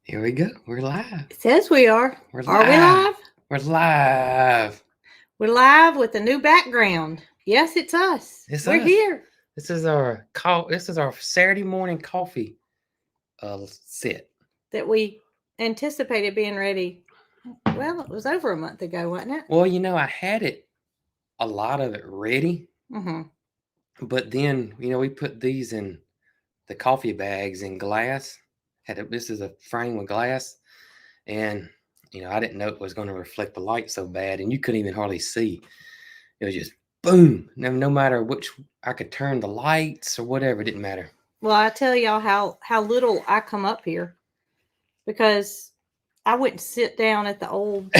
Here we go. We're live. It says we are. We're Are we live. live? We're live. We're live with a new background. Yes, it's us. We're us. here. This is our Saturday morning coffee set. That we anticipated being ready. Well, it was over a month ago, wasn't it? Well, I had a lot of it ready. Mm-hmm. But then, we put these in the coffee bags in glass. This is a frame with glass. And, I didn't know it was going to reflect the light so bad. And you couldn't even hardly see. It was just boom. No matter which, I could turn the lights or whatever. It didn't matter. Well, I tell y'all how little I come up here. Because I wouldn't sit down at the old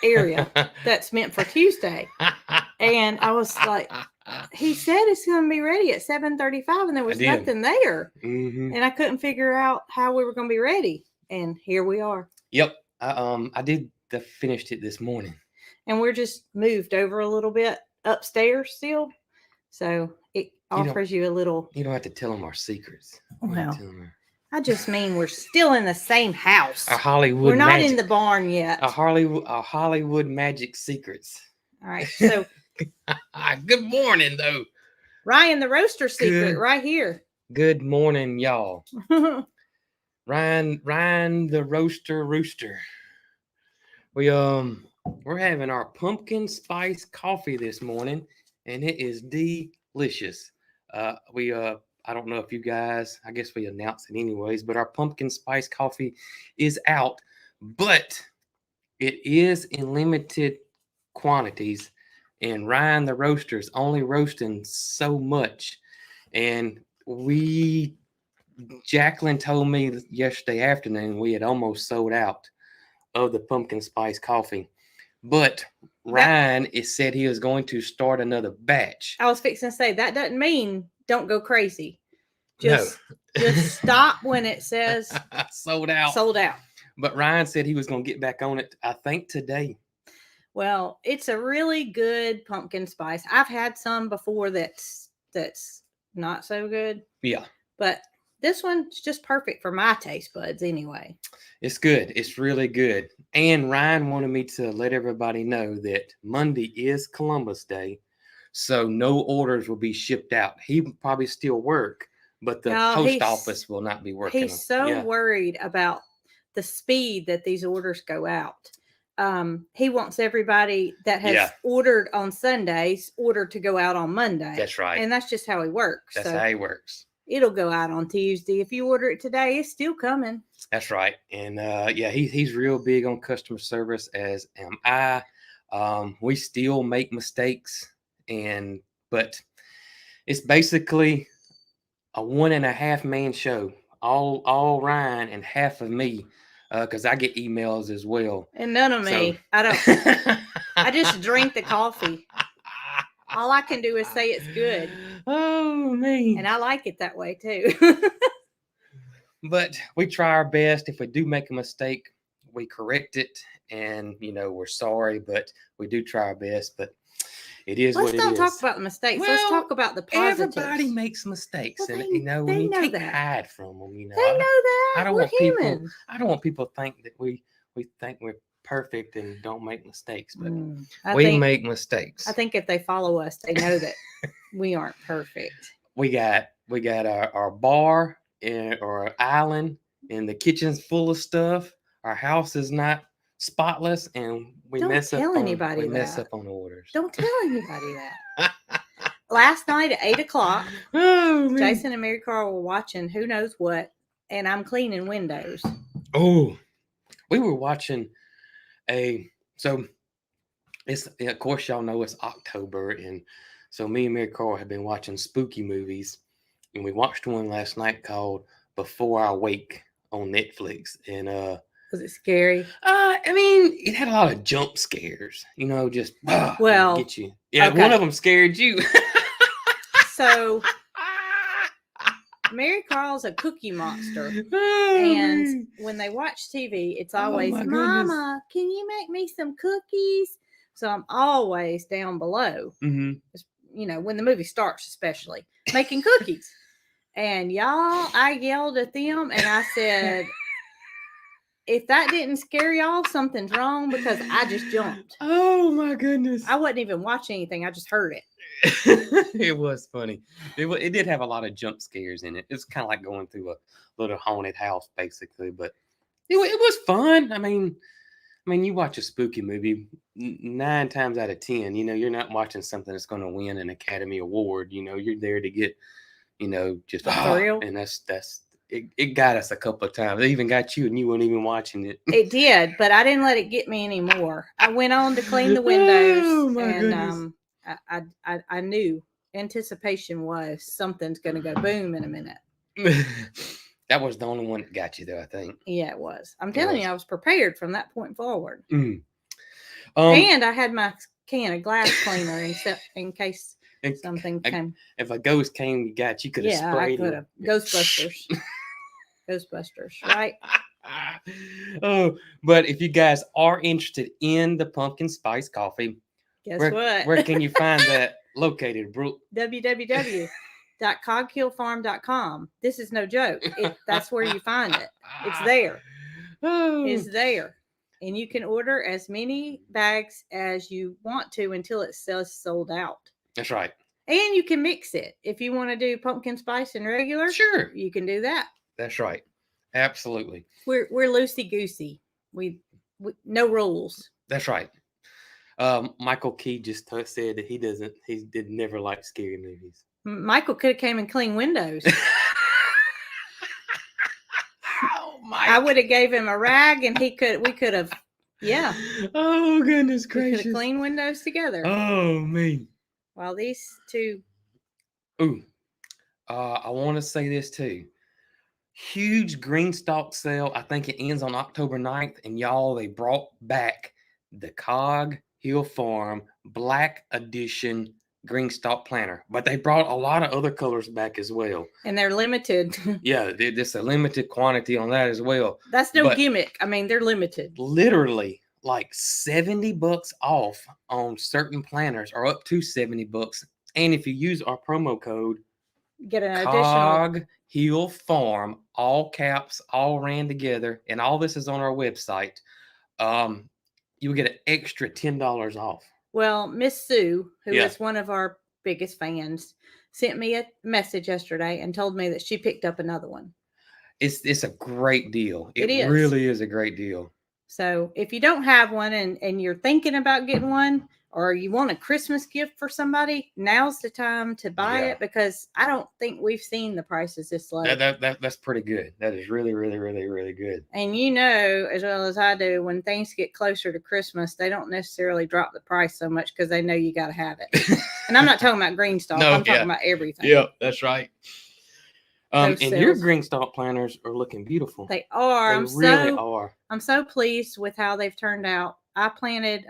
area that's meant for Tuesday. And I was like, he said it's going to be ready at 7:35 and there was nothing there. Mm-hmm. And I couldn't figure out how we were going to be ready. And here we are. Yep. I finished it this morning. And we're just moved over a little bit upstairs still. So it offers you a little. You don't have to tell them our secrets. Well, I just mean we're still in the same house. Our Hollywood We're not in the barn yet. Our Hollywood magic secrets. All right. So good morning, though. Ryan the roaster secret right here. Good morning, y'all. Ryan the rooster. We're having our pumpkin spice coffee this morning, and it is delicious. I don't know if you guys, I guess we announced it anyways, but our pumpkin spice coffee is out, but it is in limited quantities, and Ryan the roaster is only roasting so much. And Jacqueline told me yesterday afternoon we had almost sold out of the pumpkin spice coffee. But Ryan said he was going to start another batch. I was fixing to say that doesn't mean don't go crazy. Just stop when it says sold out. Sold out. But Ryan said he was going to get back on it, I think, today. Well, it's a really good pumpkin spice. I've had some before that's not so good. Yeah. But this one's just perfect for my taste buds anyway. It's good. It's really good. And Ryan wanted me to let everybody know that Monday is Columbus Day, so no orders will be shipped out. He will probably still work, but the post office will not be working. He's so worried about the speed that these orders go out. He wants everybody that has ordered on Sundays ordered to go out on Monday. That's right. And that's just how he works. That's how he works. It'll go out on Tuesday. If you order it today, it's still coming. That's right. And he's real big on customer service, as am I. We still make mistakes, but it's basically a 1.5 man show. All Ryan and half of me, because I get emails as well. And none of me. I don't. I just drink the coffee. All I can do is say it's good. Oh, man. And I like it that way, too. But we try our best. If we do make a mistake, we correct it. And, we're sorry, but we do try our best. But it is what it is. Let's not talk about the mistakes. Well, let's talk about the positives. Everybody makes mistakes. Well, and, you can't hide from them. They know that. I don't we're want humans. I don't want people to think that we think we're perfect and don't make mistakes, but we make mistakes. I think if they follow us, they know that we aren't perfect. We got our bar or our island, and the kitchen's full of stuff. Our house is not spotless, and we mess up on orders. Don't tell anybody that. Last night at 8:00, Jason and Mary Carl were watching who knows what, and I'm cleaning windows. Oh, we were watching so it's, of course, y'all know it's October, and so me and Mary Carl have been watching spooky movies, and we watched one last night called Before I Wake on Netflix. And was it scary? It had a lot of jump scares, just get you. Yeah, okay. One of them scared you. So Mary Carl's a cookie monster. And when they watch TV, it's always, Mama, can you make me some cookies? So I'm always down below, when the movie starts, especially, making cookies. And y'all, I yelled at them and I said, if that didn't scare y'all, something's wrong because I just jumped. Oh my goodness. I wasn't even watching anything. I just heard it. It was funny. It did have a lot of jump scares in it. It's kind of like going through a little haunted house, basically. But it was fun. I mean, you watch a spooky movie, 9 times out of 10, you're not watching something that's going to win an Academy Award. You're there to get, just thrill. And it got us a couple of times. It even got you, and you weren't even watching it. It did, but I didn't let it get me anymore. I went on to clean the windows, Oh my and goodness. I knew anticipation was something's going to go boom in a minute. That was the only one that got you, though, I think. Yeah, it was. I'm telling you, I was prepared from that point forward. And I had my can of glass cleaner in case something came. If a ghost came, you could have sprayed it. Ghostbusters. Ghostbusters, right? Oh, but if you guys are interested in the pumpkin spice coffee, guess what? Where can you find that located, Brooke? www.coghillfarm.com. This is no joke. That's where you find it. It's there. It's there. And you can order as many bags as you want to until it says sold out. That's right. And you can mix it. If you want to do pumpkin spice and regular, sure, you can do that. That's right. Absolutely. We're loosey goosey. We no rules. That's right. Michael Key just said that he did never like scary movies. Michael could have came and cleaned windows. Oh my! I would have gave him a rag, and we could have, yeah. Oh goodness gracious! We could have cleaned windows together. Oh me! While these two. Ooh, I want to say this too. Huge green stalk sale. I think it ends on October 9th, and y'all, they brought back the Cog Hill Farm Black Edition green stalk planter, but they brought a lot of other colors back as well, and they're limited. Yeah, there's a limited quantity on that as well. That's no gimmick. I mean, they're limited. Literally like $70 off on certain planters, or up to $70. And if you use our promo code, get an Cog additional Hill Farm, all caps, all ran together, and all this is on our website. You will get an extra $10 off. Well, Miss Sue, who is one of our biggest fans, sent me a message yesterday and told me that she picked up another one. It's a great deal. It is. Really is a great deal. So if you don't have one and you're thinking about getting one, or you want a Christmas gift for somebody, now's the time to buy it, because I don't think we've seen the prices this low. That's pretty good. That is really, really, really, really good. And you know, as well as I do, when things get closer to Christmas, they don't necessarily drop the price so much because they know you got to have it. And I'm not talking about green stalk. I'm talking about everything. Yeah, that's right. And your green stalk planters are looking beautiful. They are. They really are. I'm so pleased with how they've turned out. I planted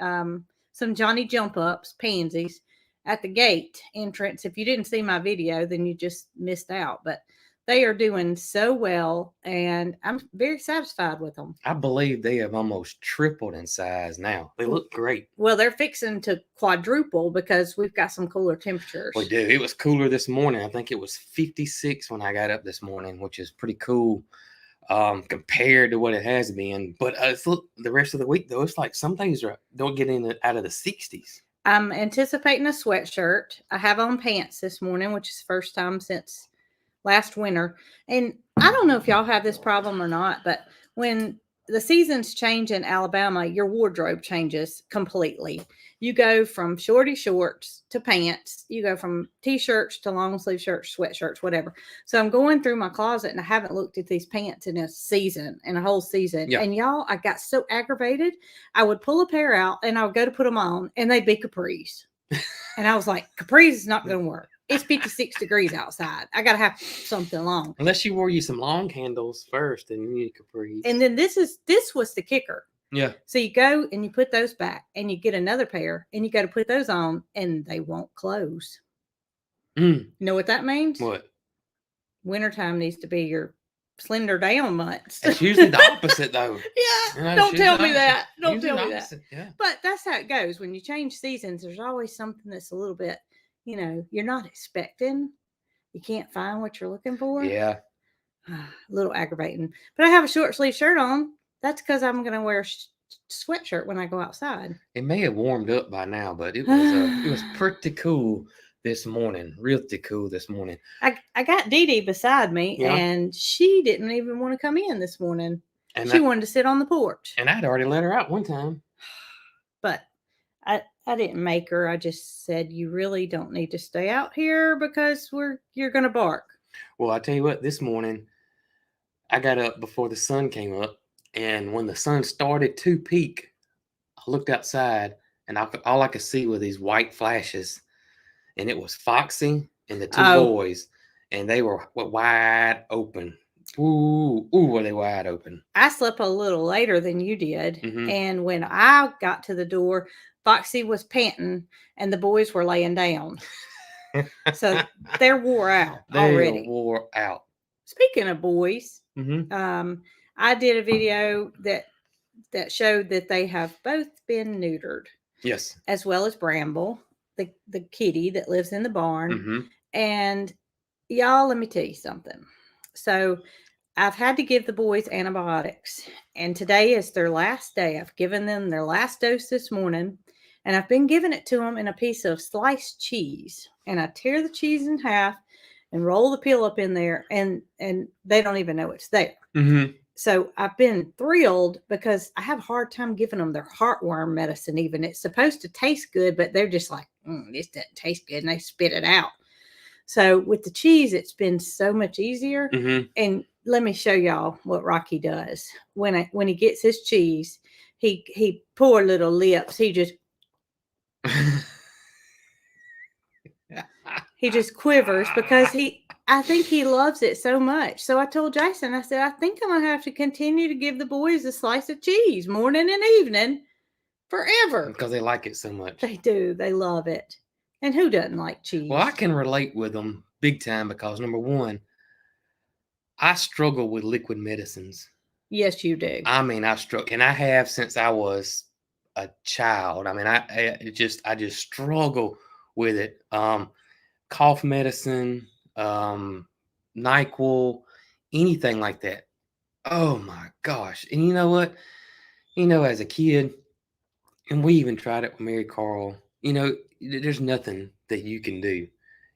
some Johnny Jump Ups, pansies, at the gate entrance. If you didn't see my video, then you just missed out. But they are doing so well, and I'm very satisfied with them. I believe they have almost tripled in size now. They look great. Well, they're fixing to quadruple because we've got some cooler temperatures. We do. It was cooler this morning. I think it was 56 when I got up this morning, which is pretty cool compared to what it has been. But the rest of the week, though, it's like some things don't get out of the 60s. I'm anticipating a sweatshirt. I have on pants this morning, which is the first time since last winter. And I don't know if y'all have this problem or not, but when the seasons change in Alabama, your wardrobe changes completely. You go from shorty shorts to pants. You go from t-shirts to long sleeve shirts, sweatshirts, whatever. So I'm going through my closet, and I haven't looked at these pants in a whole season. Yeah. And y'all, I got so aggravated. I would pull a pair out, and I would go to put them on, and they'd be capris. And I was like, capris is not going to work. It's 56 degrees outside. I got to have something long. Unless you wore some long handles first, and you need capris. And then this was the kicker. Yeah. So you go and you put those back, and you get another pair, and you got to put those on, and they won't close. You know what that means? What? Wintertime needs to be your slender down months. It's usually the opposite, though. Yeah. Don't tell me that. Don't tell me that. Yeah. But that's how it goes. When you change seasons, there's always something that's a little bit, you're not expecting. You can't find what you're looking for. Yeah. A little aggravating. But I have a short sleeve shirt on. That's because I'm going to wear a sweatshirt when I go outside. It may have warmed up by now, but it was pretty cool this morning. Really cool this morning. I got Dee Dee beside me, Yeah. and she didn't even want to come in this morning. And She wanted to sit on the porch. And I'd already let her out one time. But I didn't make her. I just said, you really don't need to stay out here because you're going to bark. Well, I tell you what, this morning I got up before the sun came up, and when the sun started to peak, I looked outside, and all I could see were these white flashes, and it was Foxy and the two boys, and they were wide open. Ooh, were they wide open? I slept a little later than you did, Mhm. and when I got to the door, Foxy was panting, and the boys were laying down. So they're wore out already. They wore out. Speaking of boys, Mhm. I did a video that showed that they have both been neutered. Yes. As well as Bramble, the kitty that lives in the barn. Mhm. And y'all, let me tell you something. So I've had to give the boys antibiotics, and today is their last day. I've given them their last dose this morning, and I've been giving it to them in a piece of sliced cheese. And I tear the cheese in half and roll the peel up in there, and they don't even know it's there. Mhm. So I've been thrilled because I have a hard time giving them their heartworm medicine. Even it's supposed to taste good, but they're just like, this doesn't taste good, and they spit it out. So with the cheese, it's been so much easier. Mhm. And let me show y'all what Rocky does when he gets his cheese. He poor little lips. He just quivers because I think he loves it so much. So I told Jason, I said, I think I'm going to have to continue to give the boys a slice of cheese morning and evening forever. Because they like it so much. They do. They love it. And who doesn't like cheese? Well, I can relate with them big time because, number one, I struggle with liquid medicines. Yes, you do. I mean, I struggle, and I have since I was a child. I mean, I just struggle with it. Cough medicine, NyQuil, anything like that. Oh my gosh! And you know what? As a kid, and we even tried it with Mary Carl. There's nothing that you can do.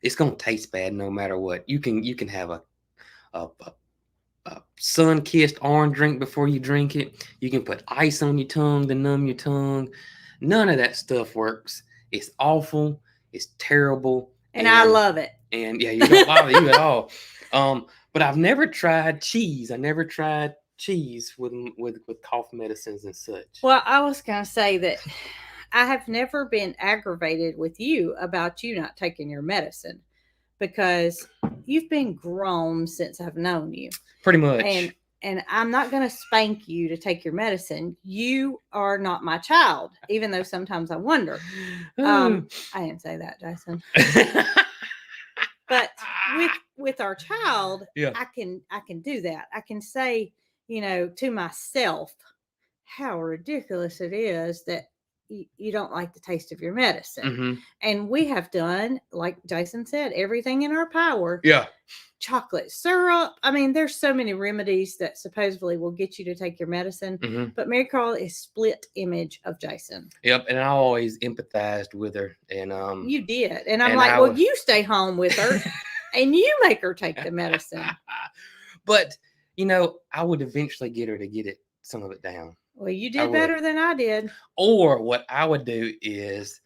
It's gonna taste bad no matter what. You can have a sun-kissed orange drink before you drink it. You can put ice on your tongue to numb your tongue. None of that stuff works. It's awful. It's terrible. And I love it. And yeah, you don't bother you at all. But I've never tried cheese. I never tried cheese with cough medicines and such. Well, I was gonna say that I have never been aggravated with you about you not taking your medicine because you've been grown since I've known you. Pretty much. And I'm not going to spank you to take your medicine. You are not my child, even though sometimes I wonder. I didn't say that, Jason. But with our child, yeah. I can do that. I can say, to myself, how ridiculous it is that you don't like the taste of your medicine. Mm-hmm. And we have done, like Jason said, everything in our power. Yeah. Chocolate syrup. I mean, there's so many remedies that supposedly will get you to take your medicine. Mm-hmm. But Mary Carl is split image of Jason. Yep. And I always empathized with her. And you did. And I'm like, well, you stay home with her and you make her take the medicine. But, I would eventually get her to get some of it down. Well, you did better than I did. Or what I would do is,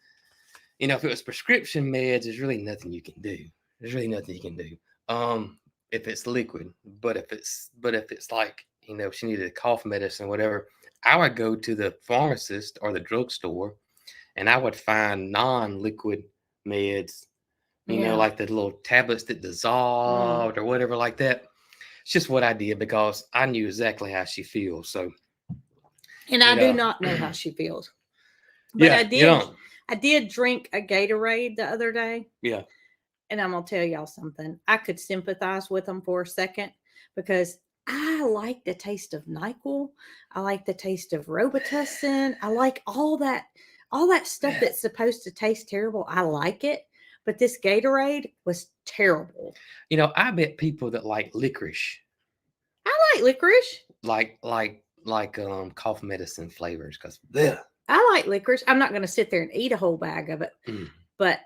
if it was prescription meds, there's really nothing you can do. There's really nothing you can do. If it's liquid, but if it's like, she needed a cough medicine or whatever, I would go to the pharmacist or the drugstore and I would find non-liquid meds, like the little tablets that dissolved or whatever like that. It's just what I did because I knew exactly how she feels. So. And I do not know how she feels. But yeah, I did drink a Gatorade the other day. Yeah. And I'm going to tell y'all something. I could sympathize with them for a second because I like the taste of NyQuil. I like the taste of Robitussin. I like all that stuff that's supposed to taste terrible. I like it. But this Gatorade was terrible. I bet people that like licorice. I like licorice. Like like cough medicine flavors because I like licorice. I'm not going to sit there and eat a whole bag of it, but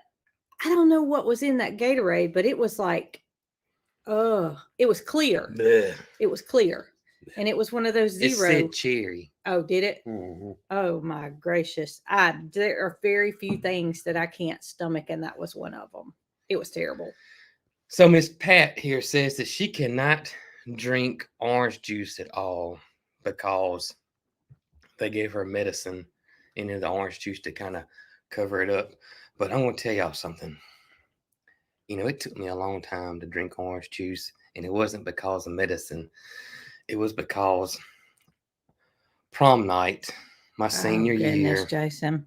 I don't know what was in that Gatorade, but it was like, it was clear. It was clear. And it was one of those zero. It said cherry. Oh, did it? Mm-hmm. Oh my gracious. There are very few things that I can't stomach, and that was one of them. It was terrible. So Miss Pat here says that she cannot drink orange juice at all because they gave her medicine in the orange juice to kind of cover it up. But I'm going to tell y'all something. You know, it took me a long time to drink orange juice, and it wasn't because of medicine. It was because prom night, my senior year. Jason.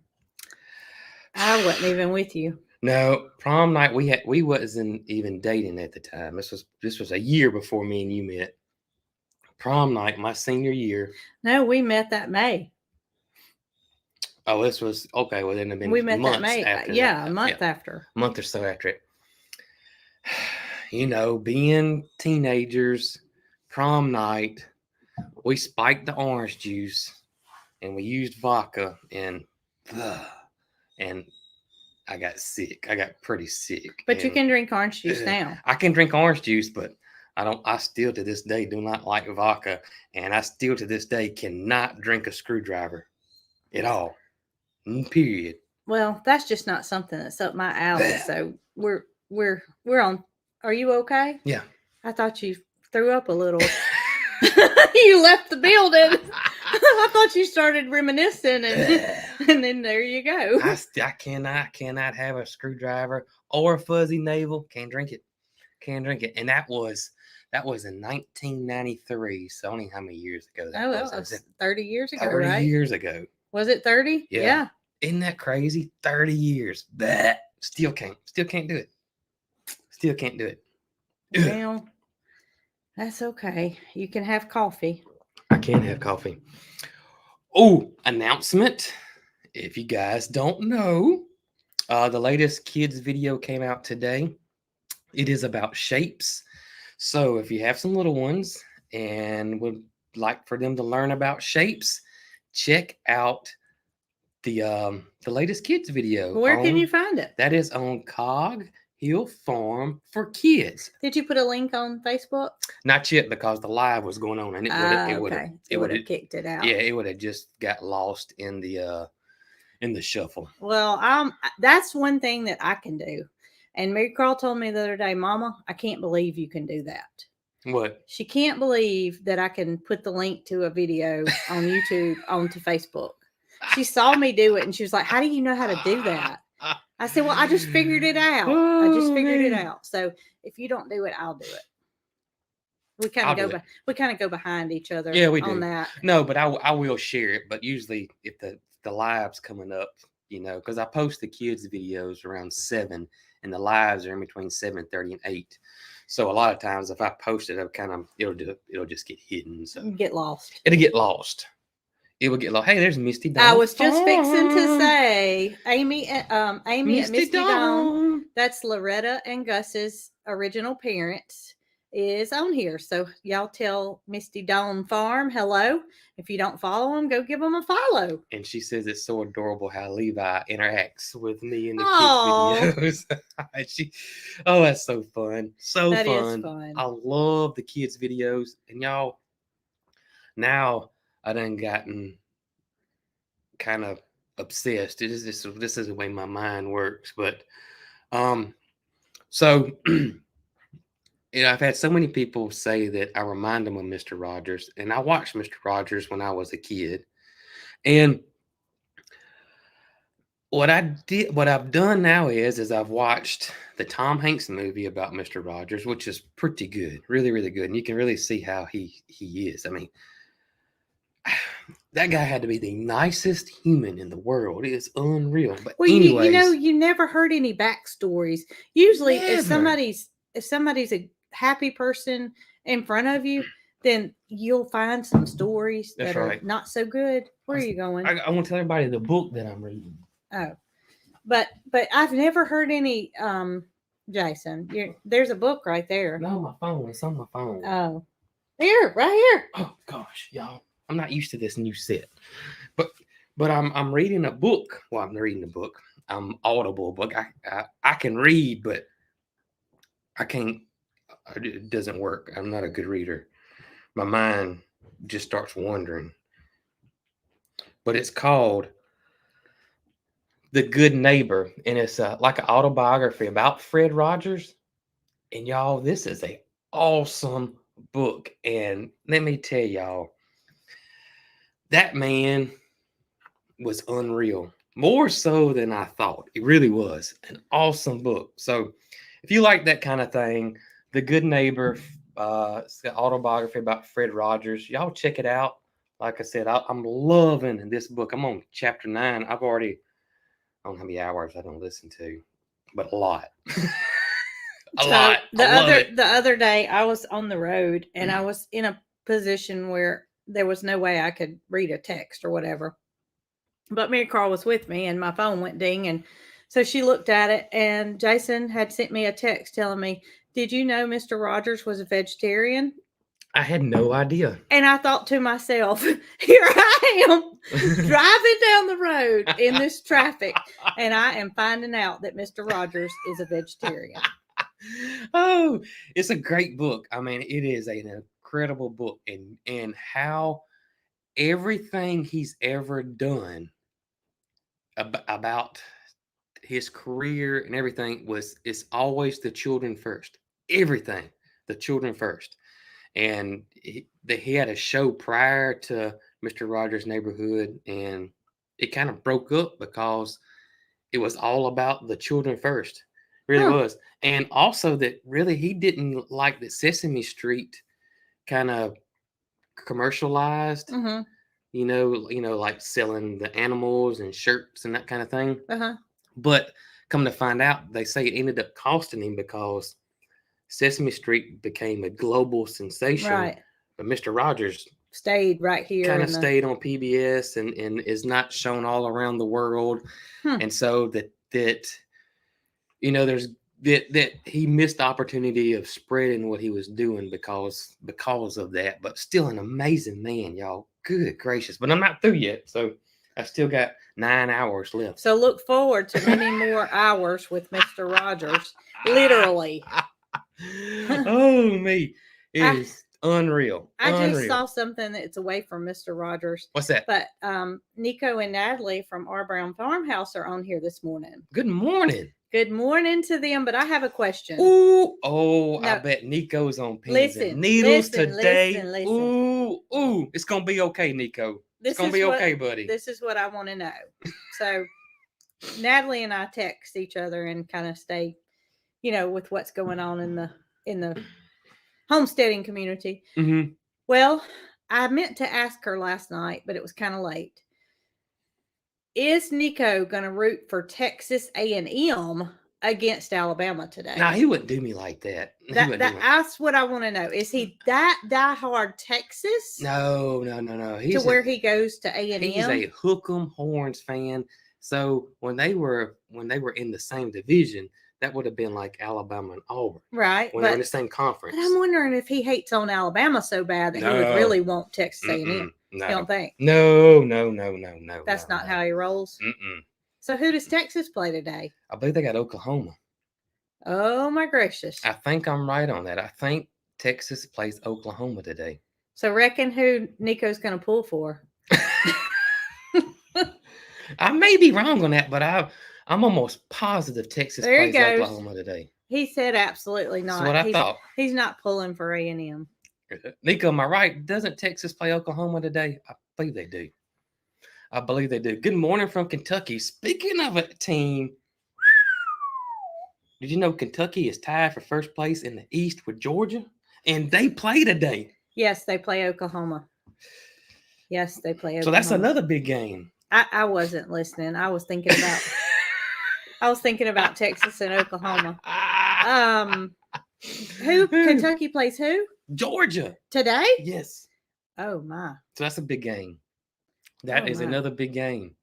I wasn't even with you. No, prom night we wasn't even dating at the time. This was a year before me and you met. Prom night, my senior year. No, we met that May. Oh, this was okay. Well, then it'd been we met months that May. after. Yeah, a month after. A month or so after it. You know, being teenagers, prom night, we spiked the orange juice, and we used vodka, and I got sick. I got pretty sick. But you can drink orange juice now. I can drink orange juice, but I still to this day do not like vodka, and I still to this day cannot drink a screwdriver at all. Period. Well, that's just not something that's up my alley. So we're on. Are you okay? Yeah. I thought you threw up a little. You left the building. I thought you started reminiscing, and then there you go. I cannot have a screwdriver or a fuzzy navel. Can't drink it. And that was in 1993. So only how many years ago that was? That was 30 years ago, 30 right? years ago. Was it 30? Yeah. Isn't that crazy? 30 years. That still can't do it. Still can't do it. Well, that's okay. You can have coffee. I can have coffee. Oh, announcement. If you guys don't know, the latest kids video came out today. It is about shapes. So if you have some little ones and would like for them to learn about shapes, check out the latest kids video. Where can you find it? That is on Cog Hill Farm for kids. Did you put a link on Facebook? Not yet, because the live was going on, and it would have kicked it out. Yeah, it would have just got lost in the shuffle. Well, that's one thing that I can do. And Mary Carl told me the other day, Mama, I can't believe you can do that. What? She can't believe that I can put the link to a video on YouTube onto Facebook. She saw me do it, and she was like, how do you know how to do that? I said, well, I just figured it out. It out. So if you don't do it, I'll do it. We kind of go behind each other. Yeah, we on do. That. No, but I will share it. But usually, if the live's coming up, you know, because I post the kids videos around 7, and the lives are in between 7:30 and 8. So a lot of times, if I post it, it'll just get hidden. So get lost. It'll get lost. It will get lost. Hey, there's Misty Dawn. I was just fixing to say, Amy at Misty Dawn. That's Loretta and Gus's original parents, is on here. So y'all tell Misty Dawn Farm hello. If you don't follow them, go give them a follow. And she says it's so adorable how Levi interacts with me in the kids videos. That's so fun. That is fun. I love the kids videos. And y'all, now I done gotten kind of obsessed. This is the way my mind works. But so I've had so many people say that I remind them of Mr. Rogers, and I watched Mr. Rogers when I was a kid. And what I've done now is I've watched the Tom Hanks movie about Mr. Rogers, which is pretty good, really, really good. And you can really see how he is. I mean, that guy had to be the nicest human in the world. It is unreal. But anyways, you never heard any backstories. Usually, if somebody's a happy person in front of you, then you'll find some stories that are not so good. Where are you going? I want to tell everybody the book that I'm reading. Oh, but I've never heard any. Jason, there's a book right there. No, my phone. It's on my phone. Oh, here, right here. Oh gosh, y'all. I'm not used to this new set. But I'm reading a book. Well, I'm reading a book. I'm Audible book. I can read, but I can't. It doesn't work. I'm not a good reader. My mind just starts wandering. But it's called The Good Neighbor, and it's like an autobiography about Fred Rogers. And y'all, this is a awesome book. And let me tell y'all, that man was unreal, more so than I thought. It really was an awesome book. So if you like that kind of thing, The Good Neighbor, it's an autobiography about Fred Rogers. Y'all check it out. Like I said, I'm loving this book. I'm on chapter 9. I don't know how many hours I don't listen to, but a lot. a lot. The other day I was on the road and I was in a position where there was no way I could read a text or whatever. But Mary Carl was with me and my phone went ding. And so she looked at it and Jason had sent me a text telling me, "Did you know Mr. Rogers was a vegetarian?" I had no idea. And I thought to myself, here I am driving down the road in this traffic and I am finding out that Mr. Rogers is a vegetarian. Oh, it's a great book. I mean, it is an incredible book, and how everything he's ever done about his career and everything it's always the children first. Everything, the children first. And he had a show prior to Mr. Rogers' Neighborhood, and it kind of broke up because it was all about the children first. Really was. And also that really he didn't like that Sesame Street kind of commercialized, you know, like selling the animals and shirts and that kind of thing. But come to find out, they say it ended up costing him because Sesame Street became a global sensation. Right. But Mr. Rogers stayed right here. Kind of stayed on PBS and is not shown all around the world. And so that you know, there's that he missed the opportunity of spreading what he was doing because of that. But still an amazing man, y'all. Good gracious. But I'm not through yet. So I still got 9 hours left. So look forward to many more hours with Mr. Rogers. Literally. Oh, me. It is unreal. I just saw something that's away from Mr. Rogers. What's that? But Nico and Natalie from Our Brown Farmhouse are on here this morning. Good morning. Good morning to them, but I have a question. Ooh, no. I bet Nico's on pins and needles today. Listen. Ooh, it's gonna be okay, Nico. It's gonna be okay, buddy. This is what I want to know. So Natalie and I text each other and kind of stay, you know, with what's going on in the homesteading community. Well, I meant to ask her last night, but it was kind of late. Is Nico going to root for Texas A&M against Alabama today? No, he wouldn't do me like that. That's what I want to know. Is he that diehard Texas? No. Where he goes to A&M? He's a Hook'em Horns fan. So when they were in the same division, that would have been like Alabama and Auburn. Right. When they're in the same conference. But I'm wondering if he hates on Alabama so bad that he would really want Texas A&M. No. You don't think? No. That's not how he rolls? So who does Texas play today? I believe they got Oklahoma. Oh, my gracious. I think I'm right on that. I think Texas plays Oklahoma today. So reckon who Nico's going to pull for? I may be wrong on that, but I'm almost positive Texas plays Oklahoma today. He said absolutely not. That's what I thought. He's not pulling for A&M. Nico, am I right? Doesn't Texas play Oklahoma today? I believe they do. Good morning from Kentucky. Speaking of a team, did you know Kentucky is tied for first place in the East with Georgia? And they play today. Yes, they play Oklahoma. So that's another big game. I wasn't listening. I was thinking about Texas and Oklahoma. Kentucky plays who? Georgia. Today? Yes. Oh, my. So that's a big game. That is another big game.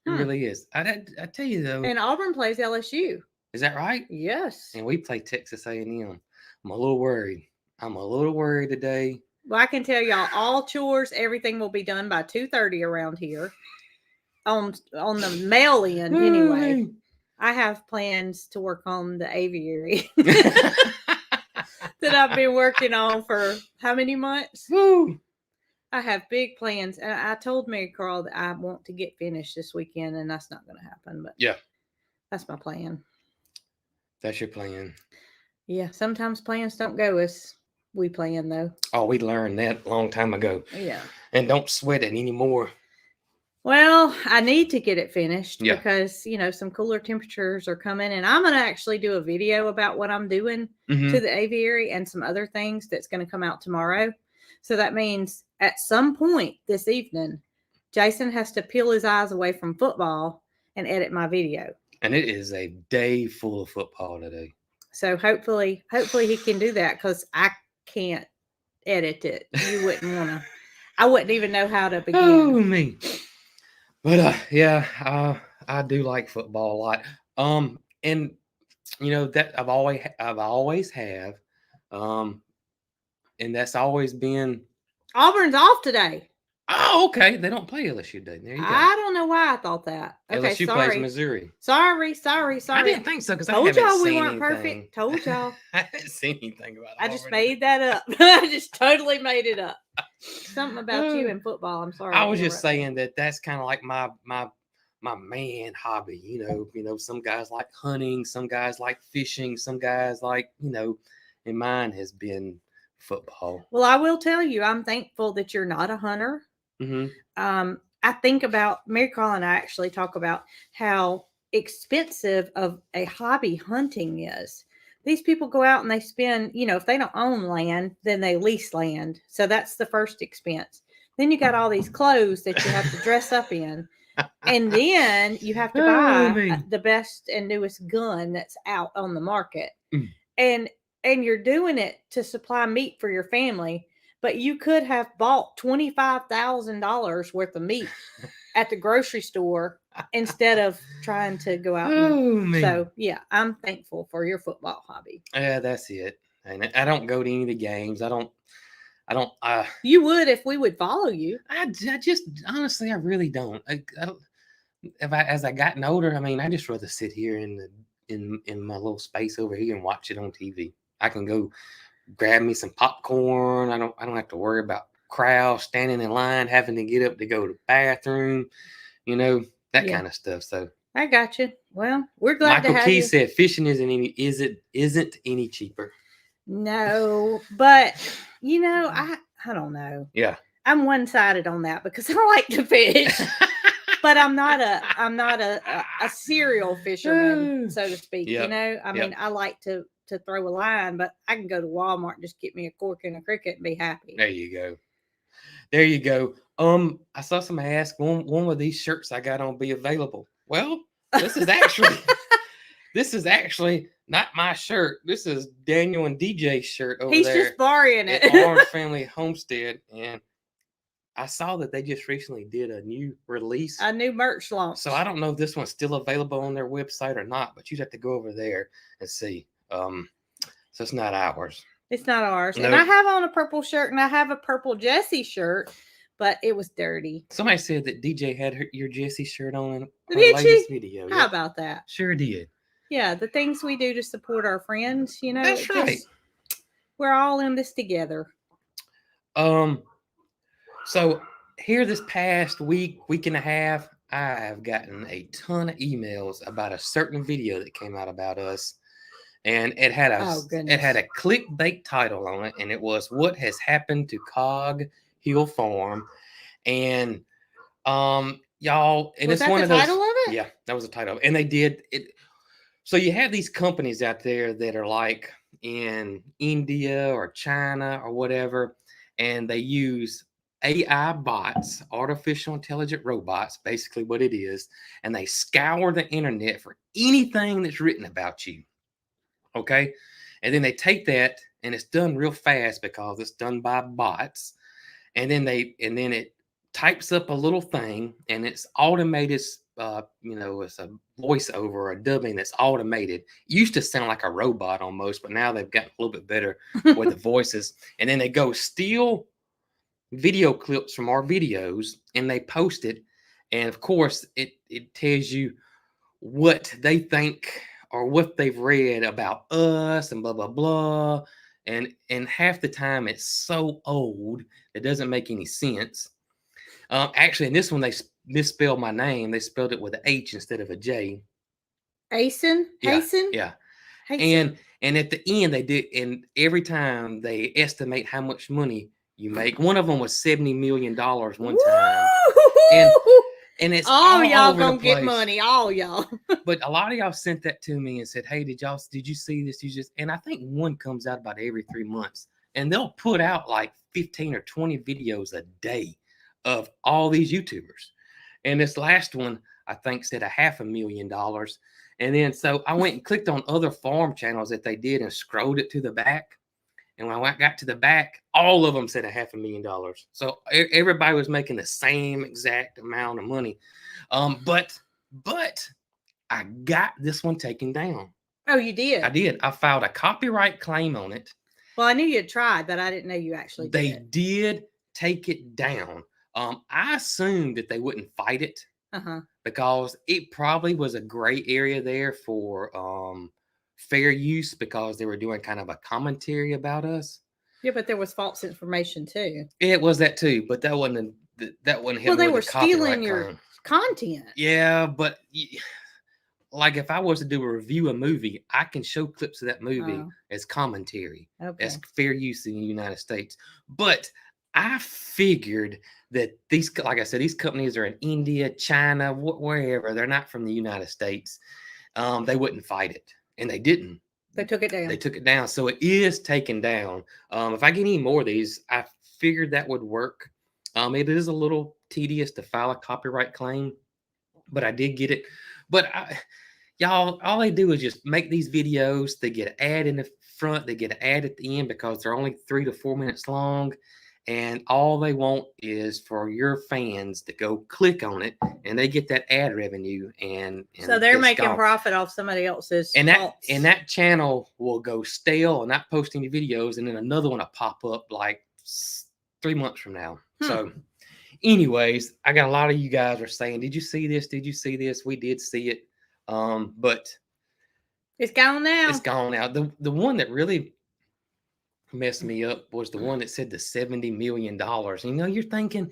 It really is. I tell you, though. And Auburn plays LSU. Is that right? Yes. And we play Texas A&M. I'm a little worried today. Well, I can tell y'all all chores, everything will be done by 2:30 around here. On the mail end, anyway. I have plans to work on the aviary that I've been working on for how many months? Woo. I have big plans, and I told Mary Carl that I want to get finished this weekend, and that's not going to happen. But Yeah, that's my plan. that's your plan. Yeah, sometimes plans don't go as we plan, though. Oh, we learned that a long time ago. Yeah. And don't sweat it anymore. Well, I need to get it finished Yeah. because, some cooler temperatures are coming, and I'm going to actually do a video about what I'm doing Mhm. to the aviary and some other things that's going to come out tomorrow. So that means at some point this evening, Jason has to peel his eyes away from football and edit my video. And it is a day full of football today. So hopefully he can do that, because I can't edit it. You wouldn't want to. I wouldn't even know how to begin. Oh, me. But yeah, I do like football a lot. And that I've always have, and that's always been. Auburn's off today. Oh, okay. They don't play LSU today. There you go. I don't know why I thought that. Okay, LSU sorry. plays Missouri. Sorry. I didn't think so because I Told haven't y'all we seen weren't anything. perfect. Told y'all. I haven't seen anything about it. I just made that up. I just totally made it up. Something about you in football. I'm sorry. I was just saying that's kind of like my man hobby. Some guys like hunting, some guys like fishing, some guys like, and mine has been football. Well, I will tell you, I'm thankful that you're not a hunter. Mm-hmm. I think about, Mary Carl and I actually talk about how expensive of a hobby hunting is. These people go out and they spend, if they don't own land, then they lease land. So that's the first expense. Then you got all these clothes that you have to dress up in. And then you have to buy the best and newest gun that's out on the market. And you're doing it to supply meat for your family. But you could have bought $25,000 worth of meat at the grocery store instead of trying to go out. So, yeah, I'm thankful for your football hobby. Yeah, that's it. And I don't go to any of the games. I don't. You would if we would follow you. I just honestly, I really don't. As I gotten older, I just rather sit here in my little space over here and watch it on TV. I can go grab me some popcorn. I don't have to worry about crowds standing in line, having to get up to go to the bathroom, that kind of stuff. So I got you. Well, we're glad Michael to have Key you. said fishing isn't any cheaper. No, but I don't know. Yeah. I'm one-sided on that because I like to fish. But I'm not a serial fisherman, so to speak. Yep. I like to throw a line, but I can go to Walmart and just get me a cork and a cricket and be happy. There you go. I saw somebody ask, when will these shirts I got on be available? Well, this is actually not my shirt. This is Daniel and DJ's shirt over there. He's just borrowing it. At Orange Family Homestead, and I saw that they just recently did a new release. A new merch launch. So I don't know if this one's still available on their website or not, but you'd have to go over there and see. So it's not ours. It's not ours. Nope. And I have on a purple shirt, and I have a purple Jessie shirt, but it was dirty. Somebody said that DJ had your Jessie shirt on in her Did latest she? video. How about that? Sure did. Yeah, the things we do to support our friends, That's right. We're all in this together. So here this past week and a half, I have gotten a ton of emails about a certain video that came out about us. And it had a clickbait title on it, and it was "What Has Happened to Cog Hill Farm." And y'all, and was it's that one the of those. Title of it? Yeah, that was the title, and they did it. So you have these companies out there that are like in India or China or whatever, and they use AI bots, artificial intelligent robots, basically what it is, and they scour the internet for anything that's written about you. Okay. And then they take that, and it's done real fast because it's done by bots. And then it types up a little thing, and it's automated. It's a voiceover or a dubbing that's automated. It used to sound like a robot almost, but now they've gotten a little bit better with the voices. And then they go steal video clips from our videos, and they post it. And of course, it tells you what they think or what they've read about us and blah blah blah. And half the time it's so old it doesn't make any sense. Actually, in this one they misspelled my name. They spelled it with an H instead of a J. Hasten? Yeah, Hasten? yeah. Hasten. And at the end they did, and every time they estimate how much money you make. One of them was $70 million one time, and and it's all y'all over gonna the place. get money, all y'all. But a lot of y'all sent that to me and said, "Hey, did you see this? You just..." And I think one comes out about every 3 months, and they'll put out like 15 or 20 videos a day of all these YouTubers. And this last one, I think, said $500,000. And then so I went and clicked on other farm channels that they did and scrolled it to the back. And when I got to the back, all of them said $500,000. So everybody was making the same exact amount of money. But I got this one taken down. Oh, you did? I did. I filed a copyright claim on it. Well, I knew you'd tried, but I didn't know you actually did. They did take it down. I assumed that they wouldn't fight it because it probably was a gray area there for fair use, because they were doing kind of a commentary about us. Yeah, but there was false information too. It was that too, but that wasn't Well, they were stealing your content. Yeah, but like if I was to do a review a movie, I can show clips of that movie as commentary. Okay. As fair use in the United States. But I figured that these, like I said, these companies are in India, China, wherever. They're not from the United States. They wouldn't fight it, and they didn't. They took it down. They took it down, so it is taken down. If I get any more of these, I figured that would work. It is a little tedious to file a copyright claim, but I did get it. But y'all, all they do is just make these videos. They get an ad in the front, they get an ad at the end because they're only 3 to 4 minutes long. And all they want is for your fans to go click on it, and they get that ad revenue. And so they're making profit off somebody else's. And that channel will go stale and not post any videos, and then another one will pop up like 3 months from now. So, anyways, I got a lot of you guys are saying, "Did you see this? Did you see this?" We did see it, but it's gone now. It's gone now. The one that really messed me up was the one that said the $70 million. You're thinking,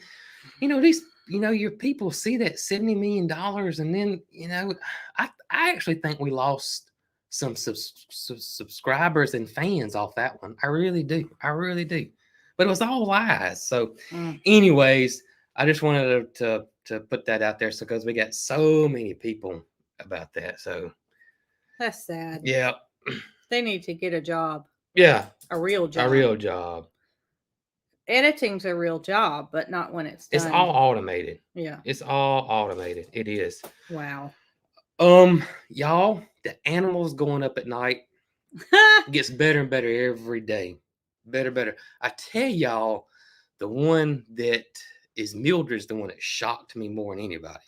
these, your people see that $70 million, and then, I actually think we lost some subscribers and fans off that one. I really do. But it was all lies. So, anyways, I just wanted to put that out there, because we got so many people about that. So that's sad. Yeah, they need to get a job. Yeah. A real job. Editing's a real job, but not when it's done. It's all automated. Yeah. It's all automated. It is. Wow. Y'all, the animals going up at night gets better and better every day. Better. I tell y'all, the one that is Mildred's the one that shocked me more than anybody.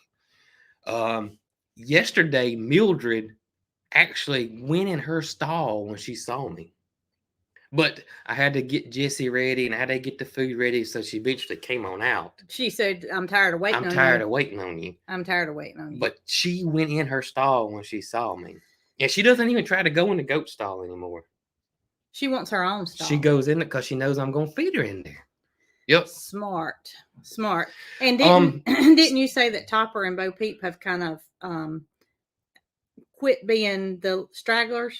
Yesterday, Mildred actually went in her stall when she saw me. But I had to get Jessie ready, and I had to get the food ready, so she eventually came on out. She said, I'm tired of waiting on you. I'm tired of waiting on you. I'm tired of waiting on you. But she went in her stall when she saw me. And she doesn't even try to go in the goat stall anymore. She wants her own stall. She goes in it because she knows I'm going to feed her in there. Yep. Smart. And didn't you say that Topper and Bo Peep have kind of quit being the stragglers?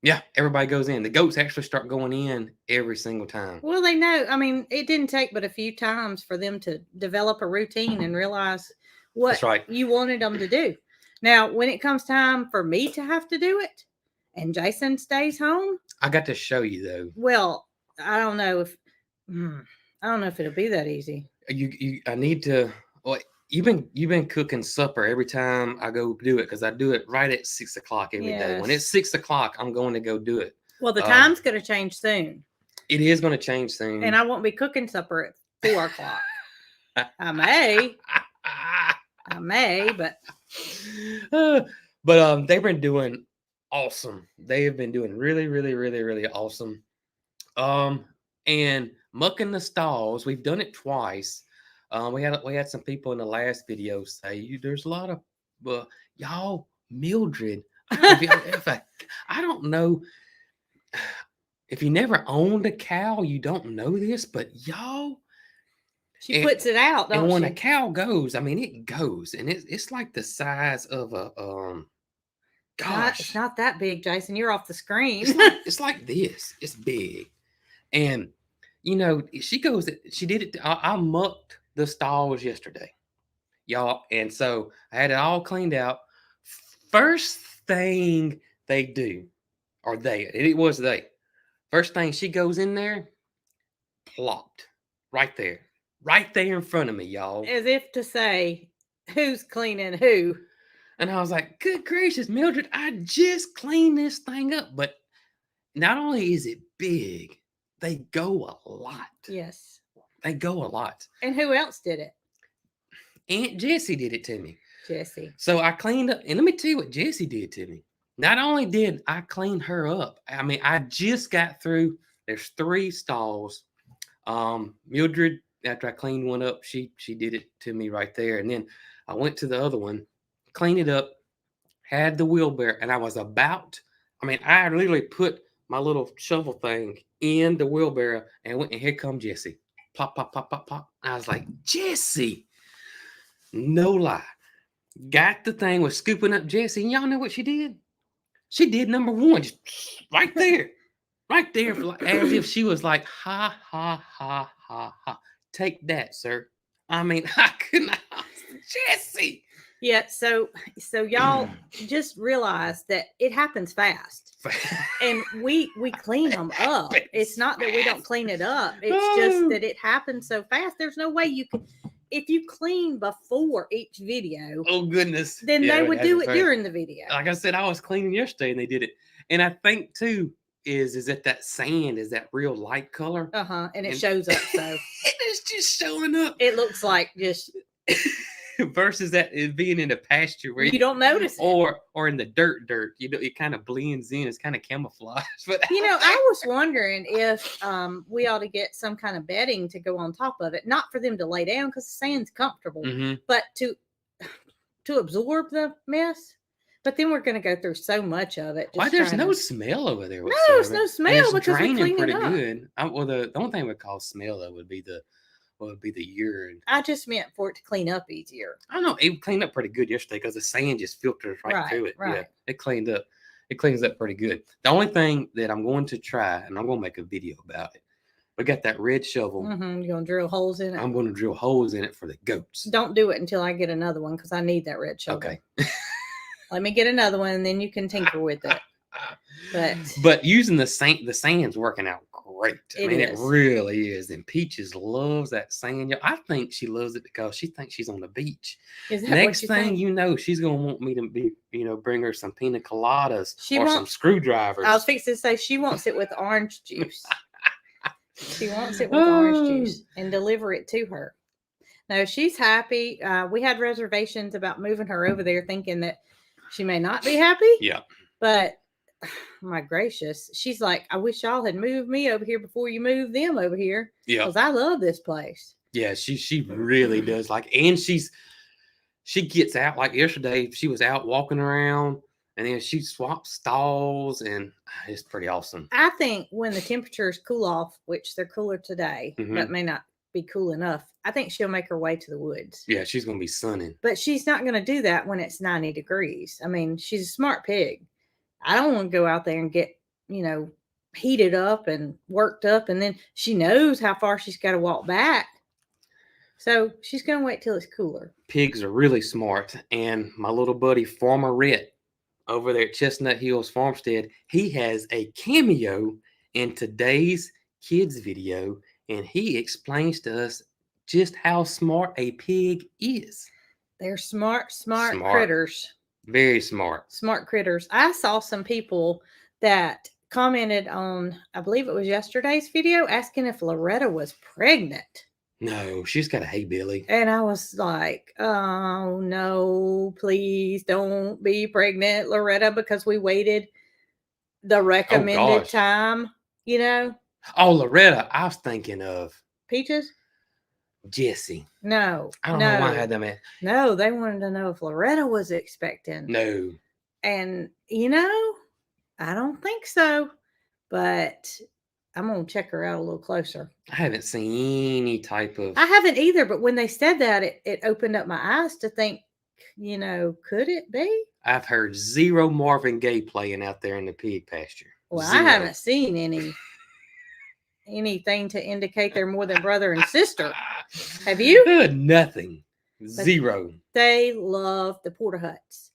Yeah, everybody goes in. The goats actually start going in every single time. Well, they know. I mean, it didn't take but a few times for them to develop a routine and realize what you wanted them to do. Now, when it comes time for me to have to do it, and Jason stays home, I got to show you though. Well, I don't know if it'll be that easy. I need to. Well, You've been cooking supper every time I go do it, because I do it right at 6 o'clock every day. When it's 6 o'clock, I'm going to go do it. Well, the time's going to change soon. It is going to change soon. And I won't be cooking supper at 4 o'clock. I may, but they've been doing awesome. They have been doing really, really, really, really awesome. And mucking the stalls. We've done it twice. We had some people in the last video say there's a lot of y'all Mildred. I don't know I don't know if you never owned a cow, you don't know this, but y'all. She puts it out, don't and when she? a cow goes, I mean, it goes, and it's like the size of a gosh, It's not that big, Jason. You're off the screen. It's like this. It's big, and she goes. She did it. I mucked the stalls yesterday, y'all, and so I had it all cleaned out. First thing they do, or it was they. First thing she goes in there, plopped right there in front of me, y'all. As if to say, who's cleaning who? And I was like, good gracious, Mildred, I just cleaned this thing up. But not only is it big, they go a lot. Yes. They go a lot. And who else did it? Aunt Jessie did it to me. Jessie. So I cleaned up. And let me tell you what Jessie did to me. Not only did I clean her up, I mean, I just got through. There's 3 stalls. Mildred, after I cleaned one up, she did it to me right there. And then I went to the other one, cleaned it up, had the wheelbarrow, and I literally put my little shovel thing in the wheelbarrow and went, and here come Jessie. Plop, plop, plop, plop, plop. I was like, Jessie, no lie. Got the thing, was scooping up Jessie, and y'all know what she did? She did number 1, just right there. Right there, as if she was like, ha, ha, ha, ha, ha. Take that, sir. I mean, I couldn't. Jessie. Yeah, so y'all just realize that it happens fast. And we clean them up. It's not that we don't clean it up. It's just that it happens so fast. There's no way you can, if you clean before each video. Oh, goodness. Then they would do it during the video. Like I said, I was cleaning yesterday and they did it. And I think, too, is that sand is that real light color. And it shows up. So it's just showing up. It looks like just versus that it being in a pasture where you don't notice it. Or in the dirt, it kind of blends in. It's kind of camouflage. But I was wondering if we ought to get some kind of bedding to go on top of it, not for them to lay down because the sand's comfortable, but to absorb the mess. But then we're going to go through so much of it. Why there's no smell over there? No, there's no smell because we cleaned it up. Good. The only thing we call smell though would be the urine. I just meant for it to clean up easier. I know it cleaned up pretty good yesterday because the sand just filters right through it. Right. Yeah, it cleaned up. It cleans up pretty good. The only thing that I'm going to try, and I'm going to make a video about it. We got that red shovel. You're going to drill holes in it? I'm going to drill holes in it for the goats. Don't do it until I get another one because I need that red shovel. Okay. Let me get another one and then you can tinker with it. But using the sand's working out great. It really is. And Peaches loves that sand. I think she loves it because she thinks she's on the beach. Is that Next thing you know, she's gonna want me to bring her some pina coladas some screwdrivers. I was fixing to say she wants it with orange juice. She wants it with orange juice and deliver it to her. No, she's happy. We had reservations about moving her over there, thinking that she may not be happy. Yeah. But my gracious, she's like, I wish y'all had moved me over here before you moved them over here. Yeah. Because I love this place. Yeah, she really does and she gets out. Like yesterday, she was out walking around and then she swapped stalls and it's pretty awesome. I think when the temperatures cool off, which they're cooler today, but may not be cool enough, I think she'll make her way to the woods. Yeah, she's going to be sunning. But she's not going to do that when it's 90 degrees. I mean, she's a smart pig. I don't want to go out there and get, heated up and worked up. And then she knows how far she's got to walk back. So she's going to wait till it's cooler. Pigs are really smart. And my little buddy, Farmer Rhett, over there at Chestnut Hills Farmstead, he has a cameo in today's kids video. And he explains to us just how smart a pig is. They're smart critters. Very smart. Smart critters. I saw some people that commented on, I believe it was yesterday's video, asking if Loretta was pregnant. No, she's got a hey Billy. And I was like, oh no, please don't be pregnant, Loretta, because we waited the recommended time, Oh, Loretta. I was thinking of Peaches? Jesse. No. I don't know why I had that man. No, they wanted to know if Loretta was expecting. No. And, I don't think so. But I'm going to check her out a little closer. I haven't seen any type of. I haven't either, but when they said that, it opened up my eyes to think, could it be? I've heard zero Marvin Gaye playing out there in the pig pasture. Well, Zero. I haven't seen anything to indicate they're more than brother and sister. Have you? Nothing. Zero. They love the porta huts.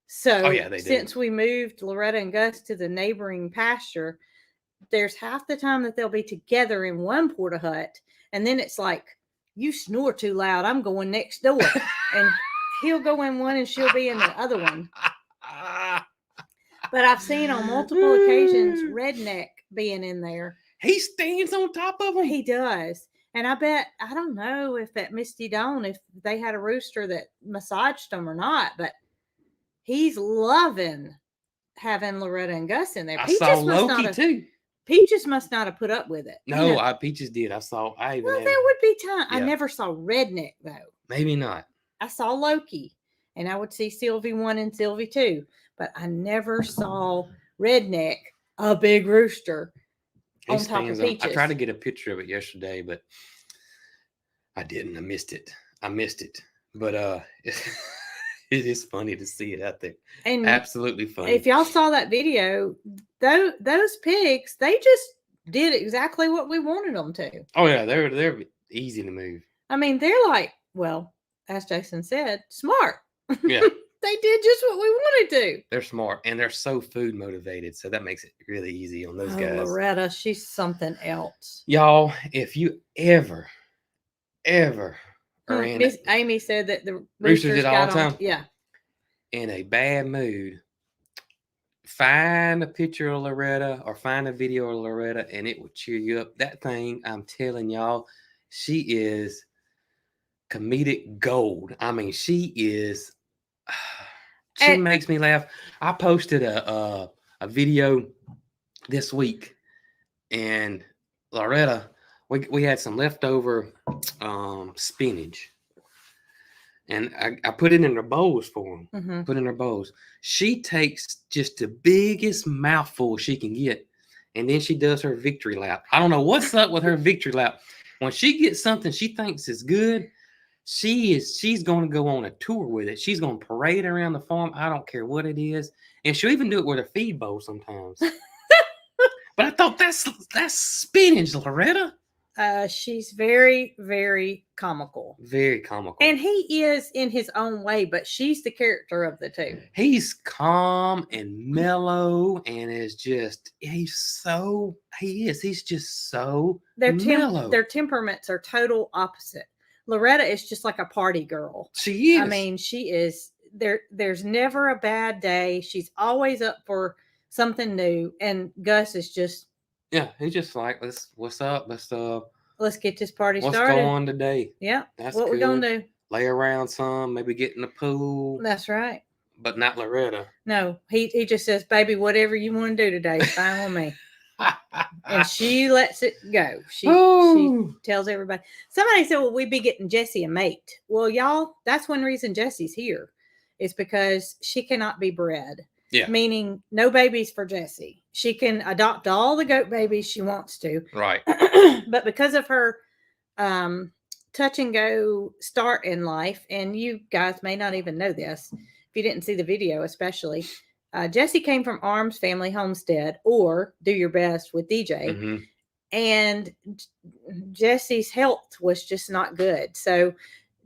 So they since we moved Loretta and Gus to the neighboring pasture, there's half the time that they'll be together in one porta hut, and then it's like, you snore too loud, I'm going next door. And he'll go in one and she'll be in the other one. But I've seen on multiple occasions Redneck being in there. He stands on top of them. He does. And I don't know if at Misty Dawn, if they had a rooster that massaged them or not, but he's loving having Loretta and Gus in there. I saw Loki too. Peaches must not have put up with it. No, Peaches did. There would be time. Yeah. I never saw Redneck though. Maybe not. I saw Loki, and I would see Sylvie 1 and Sylvie 2, but I never saw Redneck, a big rooster, on top of Peaches. I tried to get a picture of it yesterday, but I didn't. I missed it. But it is funny to see it out there. And absolutely funny. If y'all saw that video, those pigs, they just did exactly what we wanted them to. Oh yeah, they're easy to move. I mean, they're like, well, as Jason said, smart. Yeah. They did just what we wanted to. They're smart, and they're so food motivated, so that makes it really easy on those guys. Loretta, she's something else. Y'all, if you ever are in Miss Amy said that the roosters did all the time. Yeah. In a bad mood, find a picture of Loretta or find a video of Loretta, and it will cheer you up. That thing, I'm telling y'all, she is comedic gold. I mean, she is. She makes me laugh. I posted a video this week, and Loretta, we had some leftover spinach, and I put it in her bowls for them. Mm-hmm. Put in her bowls. She takes just the biggest mouthful she can get, and then she does her victory lap. I don't know what's up with her victory lap. When she gets something she thinks is good, she's going to go on a tour with it. She's going to parade around the farm. I don't care what it is. And she'll even do it with a feed bowl sometimes. But I thought that's spinach, Loretta. She's very, very comical. Very comical. And he is in his own way, but she's the character of the two. He's calm and mellow, and he's just so mellow. Their temperaments are total opposite. Loretta is just like a party girl. She is. I mean, she is. There's never a bad day. She's always up for something new. And Gus is just. Yeah, he's just like, what's up? Let's get this party started. What's going on today? Yeah, that's what good. we're gonna do. Lay around some, maybe get in the pool. That's right. But not Loretta. No, he just says, baby, whatever you want to do today is fine with me. And she lets it go. She tells everybody. Somebody said, well, we'd be getting Jessie a mate. Well, y'all, that's one reason Jessie's here. Is because she cannot be bred. Yeah. Meaning no babies for Jessie. She can adopt all the goat babies she wants to. Right. But because of her touch and go start in life, and you guys may not even know this, if you didn't see the video especially, Jessie came from Arms Family Homestead or Do Your Best with DJ. Mm-hmm. And Jessie's health was just not good. So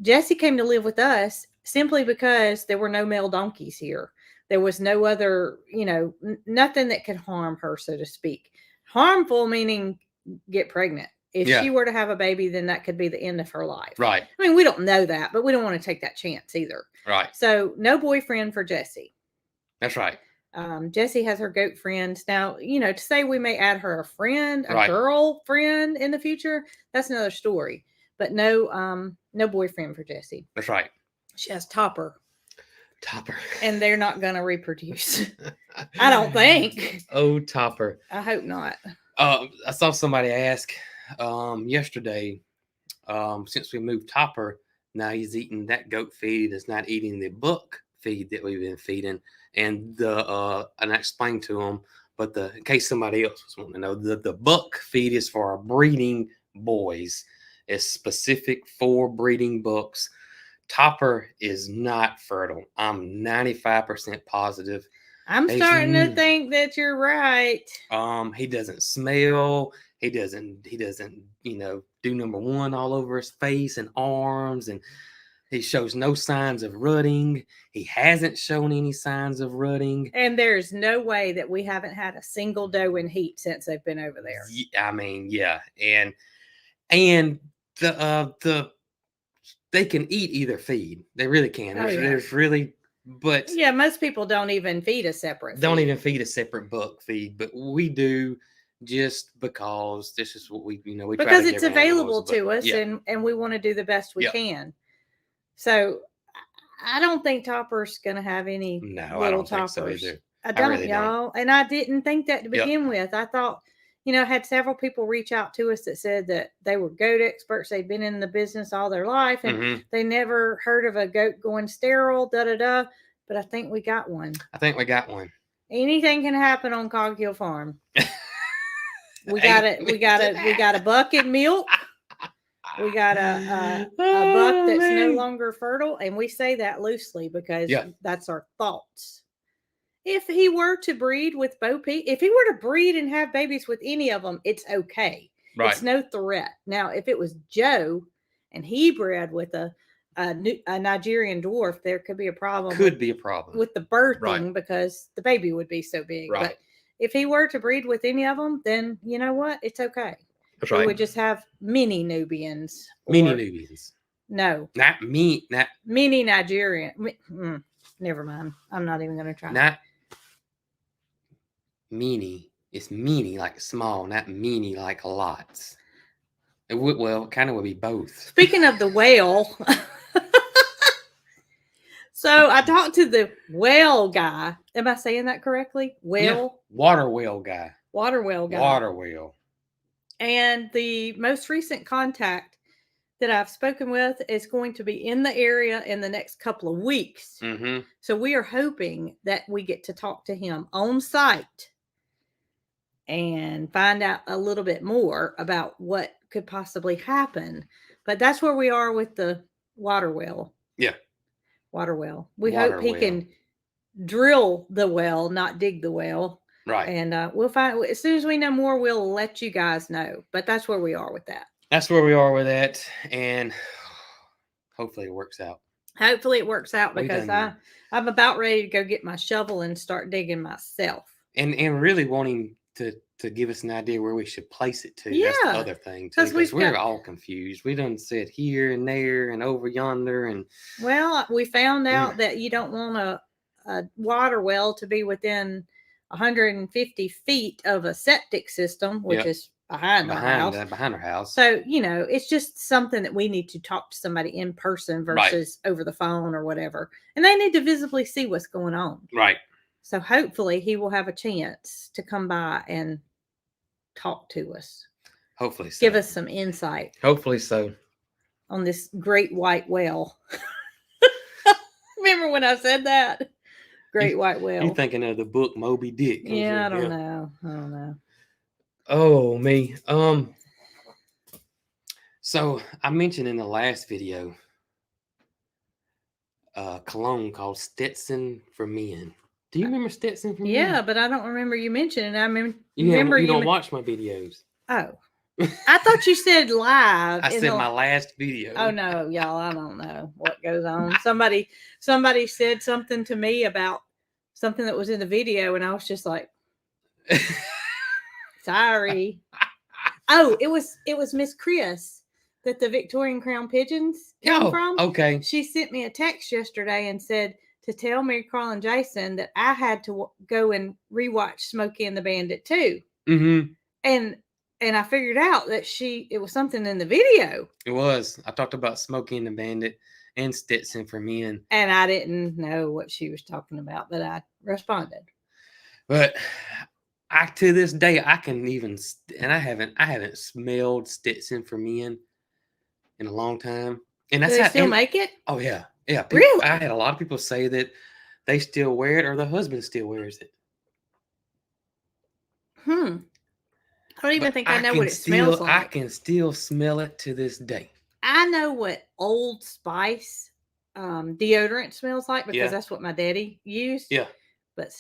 Jessie came to live with us simply because there were no male donkeys here. There was no other, nothing that could harm her, so to speak. Harmful meaning get pregnant. If she were to have a baby, then that could be the end of her life. Right. I mean, we don't know that, but we don't want to take that chance either. Right. So no boyfriend for Jessie. That's right. Jessie has her goat friends. Now, to say we may add her a friend, a girl friend in the future, that's another story. But no boyfriend for Jessie. That's right. She has Topper. And they're not going to reproduce. I don't think. Oh, Topper. I hope not. I saw somebody ask yesterday, since we moved Topper, now he's eating that goat feed. Is not eating the buck feed that we've been feeding. And and I explained to him, but in case somebody else was wanting to know, the buck feed is for our breeding boys. It's specific for breeding bucks. Topper is not fertile. I'm 95% positive. I'm starting to think that you're right. He doesn't smell. He doesn't, do number one all over his face and arms, and he shows no signs of rutting. He hasn't shown any signs of rutting. And there's no way that we haven't had a single doe in heat since they've been over there. I mean, yeah. And the they can eat either feed. They really can. There's really, but yeah, most people don't even feed a separate. Don't even feed a separate buck feed, but we do, just because this is what we we because try to it's available to us, and we want to do the best we can. So I don't think Topper's going to have any little toppers. Think so either. I don't, really y'all. And I didn't think that to begin with. I thought, I had several people reach out to us that said that they were goat experts. They'd been in the business all their life, and they never heard of a goat going sterile, But I think we got one. Anything can happen on Cog Hill Farm. We got a bucket milk. We got a buck that's no longer fertile, and we say that loosely because that's our thoughts. If he were to breed with Bo Peep, if he were to breed and have babies with any of them, it's okay. Right. It's no threat. Now, if it was Joe and he bred with a Nigerian dwarf, there could be a problem. With the birthing because the baby would be so big. Right. But if he were to breed with any of them, then you know what? It's okay. That's right. We would just have mini Nubians. No. Not mini Nigerian. Never mind. I'm not even going to try. Not mini. It's mini like small, not mini like lots. It kind of would be both. Speaking of the whale, so I talked to the whale guy. Am I saying that correctly? Water whale guy. Water whale. And the most recent contact that I've spoken with is going to be in the area in the next couple of weeks. Mm-hmm. So we are hoping that we get to talk to him on site and find out a little bit more about what could possibly happen. But that's where we are with the water well. Yeah. Water well. We hope he can drill the well, not dig the well. Right. And we'll find, as soon as we know more, we'll let you guys know. But that's where we are with that. And hopefully it works out. Because I'm about ready to go get my shovel and start digging myself. And really wanting to give us an idea where we should place it to. Yeah. That's the other thing too. Because we're all confused. We done said here and there and over yonder. And well, we found out that you don't want a water well to be within 150 feet of a septic system, which is behind our house. So, it's just something that we need to talk to somebody in person versus over the phone or whatever. And they need to visibly see what's going on. Right. So hopefully he will have a chance to come by and talk to us. Hopefully so. Give us some insight. Hopefully so. On this great white whale. Remember when I said that? Great white whale. You're thinking of the book Moby Dick. Yeah, I don't know. Oh, me. So I mentioned in the last video cologne called Stetson for Men. Do you remember Stetson for Men? Yeah, but I don't remember you mentioning it. I mean, you don't watch my videos. Oh. I thought you said live. I said my last video. Oh no, y'all, I don't know what goes on. Somebody said something to me about something that was in the video, and I was just like, sorry. Oh, it was Miss Chris that the Victorian Crown Pigeons came from. Okay. She sent me a text yesterday and said to tell Mary Carl and Jason that I had to go and rewatch Smokey and the Bandit too. Mm-hmm. And I figured out that it was something in the video. It was. I talked about Smokey and the Bandit and Stetson for Men. And I didn't know what she was talking about, but I responded. But to this day I can even, and I haven't smelled Stetson for men in a long time. And Do that's they how. still make it? Oh yeah, yeah. Really? I had a lot of people say that they still wear it, or the husband still wears it. I don't even But think I know what it smells I like. can still smell it to this day. I know what Old Spice deodorant smells like because Yeah, that's what my daddy used. yeah. But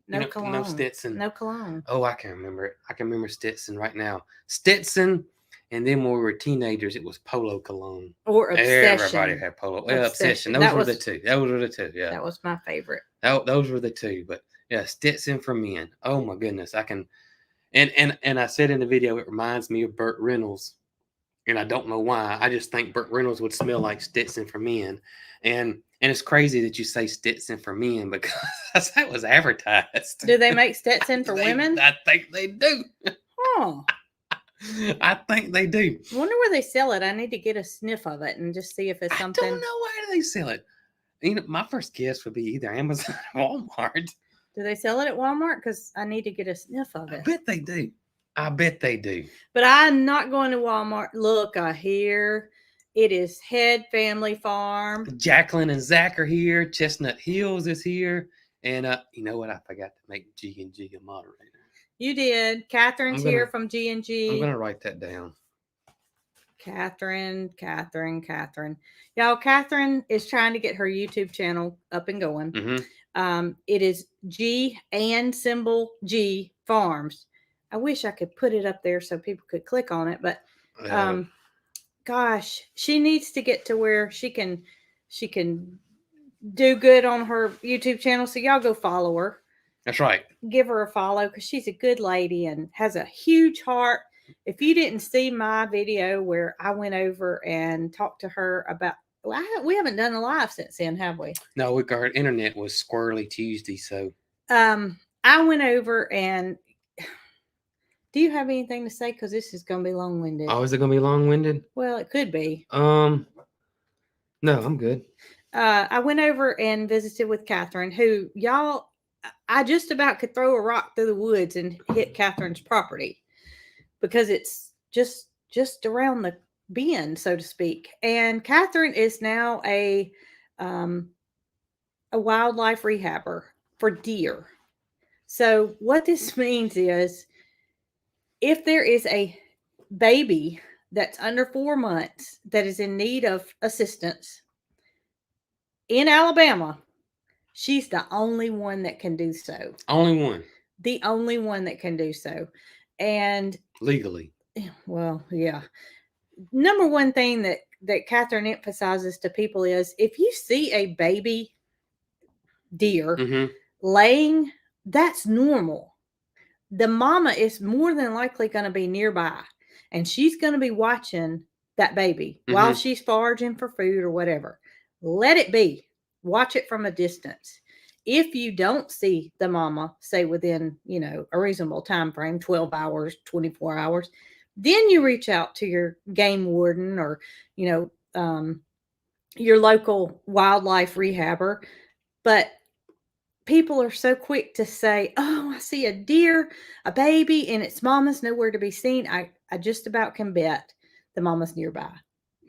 no cologne. Stetson. No cologne. Oh, I can remember it. I can remember Stetson right now. Stetson, and then when we were teenagers, it was Polo cologne. Or Obsession. Everybody had Polo. Well, Obsession. That Those were was the two. Those were the two. Yeah, that was my favorite. those were the two. But yeah, Stetson for men. Oh my goodness, I can. And I said in the video, it reminds me of Burt Reynolds, and I don't know why. I just think Burt Reynolds would smell like Stetson for men, and it's crazy that you say Stetson for men because that was advertised. Do they make Stetson for women? I think they do. Oh, I think they do. I wonder where they sell it. I need to get a sniff of it and just see if it's something. I don't know where do they sell it. You know, my first guess would be either Amazon or Walmart. Do they sell it at Walmart? Because I need to get a sniff of it. I bet they do. I bet they do. But I'm not going to Walmart. Look, I hear it is Head Family Farm. Jacqueline and Zach are here. Chestnut Hills is here. And you know what? I forgot to make G&G a moderator. You did. Catherine's here from G&G. I'm going to write that down. Katherine. Y'all, Katherine is trying to get her YouTube channel up and going. Mm-hmm. It is G and symbol G Farms. I wish I could put it up there so people could click on it, but gosh, she needs to get to where she can do good on her YouTube channel. So y'all go follow her. That's right. Give her a follow because she's a good lady and has a huge heart. If you didn't see my video where I went over and talked to her about, we haven't done a live since then, have we? No, our internet was squirrely Tuesday, so. I went over and. Do you have anything to say? Because this is going to be long-winded. Oh, is it going to be long-winded? Well, it could be. No, I'm good. I went over and visited with Katherine, who, y'all, I just about could throw a rock through the woods and hit Katherine's property because it's just around the bend, so to speak. And Katherine is now a wildlife rehabber for deer. So what this means is, if there is a baby that's under 4 months that is in need of assistance in Alabama, she's the only one that can do so. Only one. The only one that can do so. And legally. Well, yeah. Number one thing that Katherine emphasizes to people is if you see a baby deer laying, that's normal. The mama is more than likely going to be nearby and she's going to be watching that baby while she's foraging for food or whatever. Let it be. Watch it from a distance. If you don't see the mama, say within, a reasonable time frame, 12 hours, 24 hours, then you reach out to your game warden or, your local wildlife rehabber. But people are so quick to say, oh, I see a deer, a baby, and its mama's nowhere to be seen. I just about can bet the mama's nearby.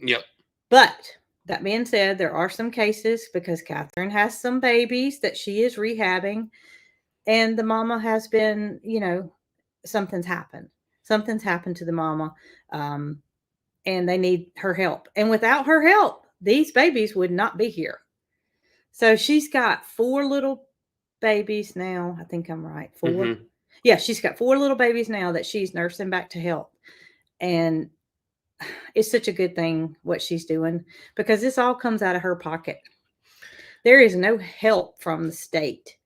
Yep. But that being said, there are some cases because Katherine has some babies that she is rehabbing and the mama has been, something's happened. Something's happened to the mama and they need her help. And without her help, these babies would not be here. So she's got 4 little babies now. I think I'm right. 4. Yeah, she's got 4 little babies now that she's nursing back to health. And it's such a good thing what she's doing because this all comes out of her pocket. There is no help from the state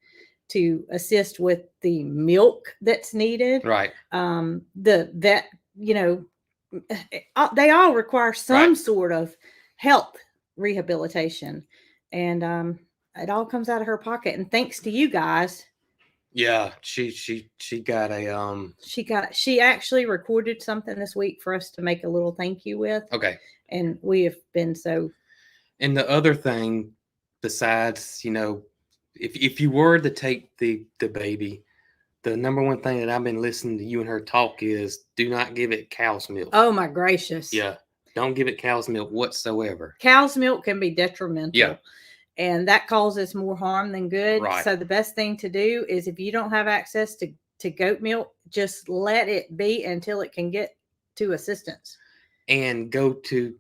to assist with the milk that's needed. Right. The vet, they all require some sort of health rehabilitation. And it all comes out of her pocket. And thanks to you guys. Yeah, she got a she actually recorded something this week for us to make a little thank you with. Okay. And we have been so. And the other thing, besides, if you were to take the baby the number one thing that I've been listening to you and her talk is do not give it cow's milk. Oh my gracious. Yeah. Don't give it cow's milk whatsoever. Cow's milk can be detrimental. Yeah. And that causes more harm than good. Right. So the best thing to do is if you don't have access to goat milk, just let it be until it can get to assistance. And go to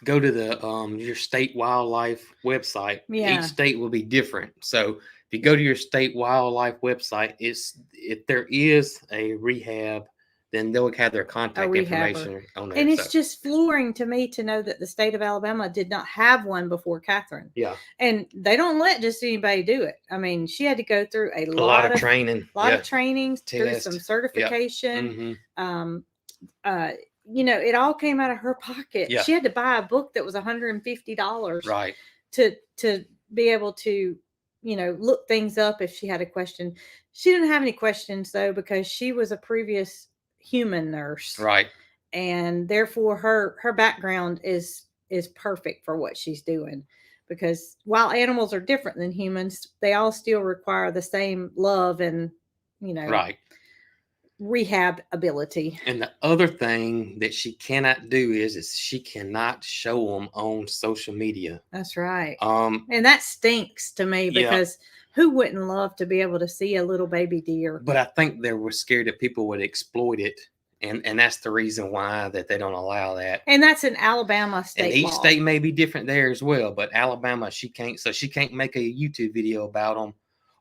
the your state wildlife website. Yeah. Each state will be different. So if you go to your state wildlife website, if there is a rehab, then they'll have their contact information on there. And it's just flooring to me to know that the state of Alabama did not have one before Katherine. Yeah. And they don't let just anybody do it. I mean, she had to go through a lot of training. A lot of trainings, Test. through some certification. Mm-hmm. You know, it all came out of her pocket. Yeah. She had to buy a book that was $150. Right. To be able to, you know, look things up if she had a question. She didn't have any questions though, because she was a previous human nurse. Right. And therefore her background is perfect for what she's doing, because while animals are different than humans, they all still require the same love and, you know, right, rehab ability. And the other thing that she cannot do is she cannot show them on social media. That's right. And that stinks to me, because who wouldn't love to be able to see a little baby deer? But I think they were scared that people would exploit it. And that's the reason why that they don't allow that. And that's an Alabama state and each law. State may be different there as well. But Alabama, she can't make a YouTube video about them.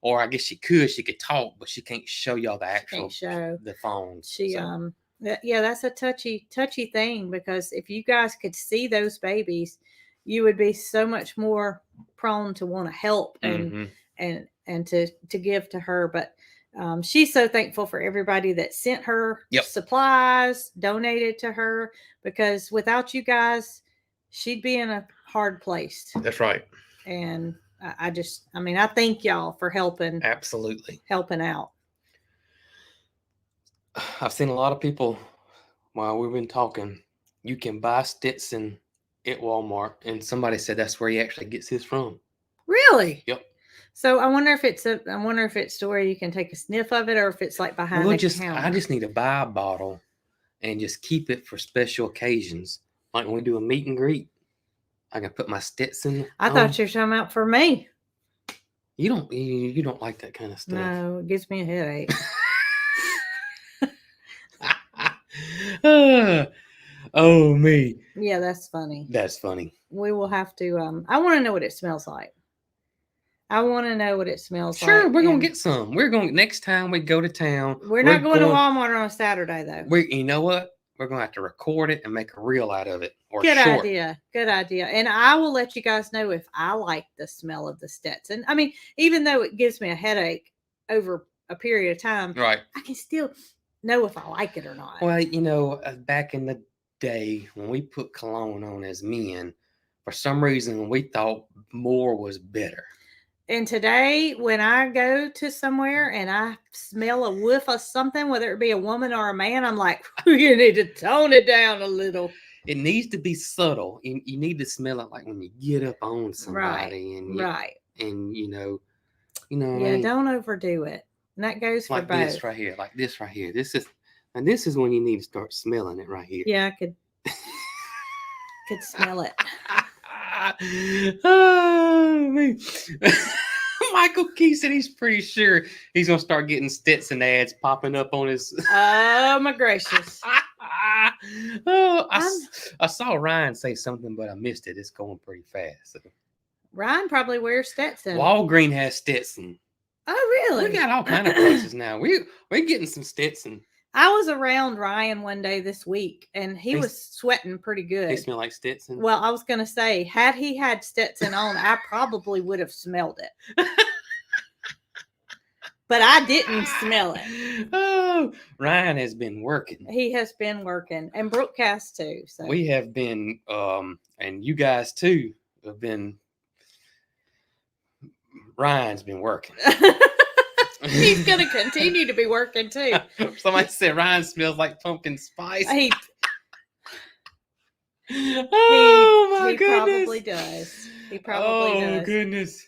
Or I guess she could talk, but she can't show y'all the actual the phones. That's a touchy thing, because if you guys could see those babies, you would be so much more prone to want to help and to give to her. But she's so thankful for everybody that sent her supplies, donated to her, because without you guys, she'd be in a hard place. That's right. And I thank y'all for helping. Absolutely. Helping out. I've seen a lot of people while we've been talking. You can buy Stetson at Walmart, and somebody said that's where he actually gets his from. Really? Yep. So I wonder if it's to where you can take a sniff of it, or if it's like behind the counter. I just need to buy a bottle and just keep it for special occasions. Like when we do a meet and greet, I can put my Stetson. I thought you were talking about for me. You don't like that kind of stuff. No, it gives me a headache. Oh, me. Yeah, that's funny. That's funny. We will have to. I want to know what it smells like. Sure, we're gonna get some. Next time we go to town. We're not going to Walmart on a Saturday though. You know what? We're gonna have to record it and make a reel out of it. Good idea. And I will let you guys know if I like the smell of the Stetson. I mean, even though it gives me a headache over a period of time, right? I can still know if I like it or not. Well, back in the day when we put cologne on as men, for some reason we thought more was better. And today, when I go to somewhere and I smell a whiff of something, whether it be a woman or a man, I'm like, you need to tone it down a little. It needs to be subtle. You need to smell it like when you get up on somebody, and you know. Yeah, don't overdo it. And that goes for both. Like this right here. This is when you need to start smelling it right here. Yeah, I could smell it. Oh, me. Michael Key said he's pretty sure he's gonna start getting Stetson ads popping up on his. Oh my gracious! I saw Ryan say something, but I missed it. It's going pretty fast. So. Ryan probably wears Stetson. Walgreens has Stetson. Oh, really? We got all kind of places now. We're getting some Stetson. I was around Ryan one day this week, and he was sweating pretty good. He smelled like Stetson. Well, I was going to say, had he had Stetson on, I probably would have smelled it. But I didn't smell it. Oh, Ryan has been working. He has been working, and Brooke has too. So we have been, and you guys too have been. Ryan's been working. He's going to continue to be working too. Somebody said Ryan smells like pumpkin spice. He goodness. Probably does. He probably does. Oh, goodness.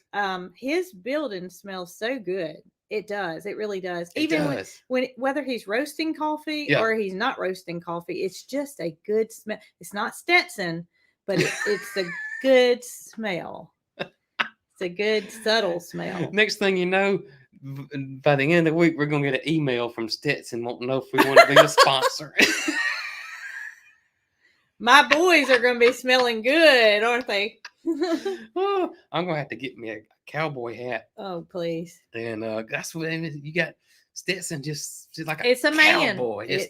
His building smells so good. It does. It really does. It Even does. whether he's roasting coffee Yeah. or he's not roasting coffee, it's just a good smell. It's not Stetson, but it's a good smell. It's a good subtle smell. Next thing you know, by the end of the week, we're gonna get an email from Stetson wanting to know if we want to be a sponsor. My boys are going to be smelling good, aren't they? Oh, I'm gonna have to get me a cowboy hat, Oh, please. and that's what you got. Stetson just like It's a man. cowboy.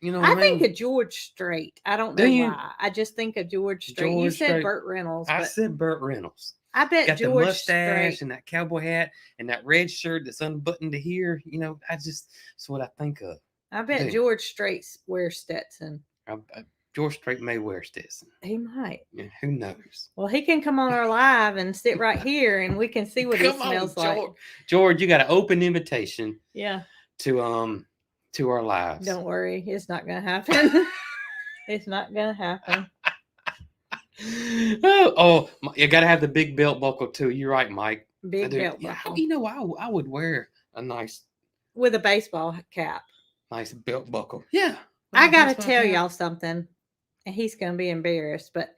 You know I what I mean? think of George Strait. I don't Do know you? why. I just think of George Strait. You George said Strait. Burt Reynolds. I But said Burt Reynolds. I bet Got George the mustache Strait. and that cowboy hat and that red shirt that's unbuttoned to here. You know, that's what I think of. I bet do. George Strait wears Stetson. George Strait may wear Stetson. He might. Yeah, who knows? Well, he can come on our live and sit right here, and we can see what he smells like. George, you got an open invitation. Yeah. To our lives. Don't worry, it's not gonna happen. It's not gonna happen. You gotta have the big belt buckle too. You're right, Mike. Big belt buckle. You know, I would wear a nice with a baseball cap. Nice belt buckle. Yeah. I gotta tell y'all something, and he's gonna be embarrassed, but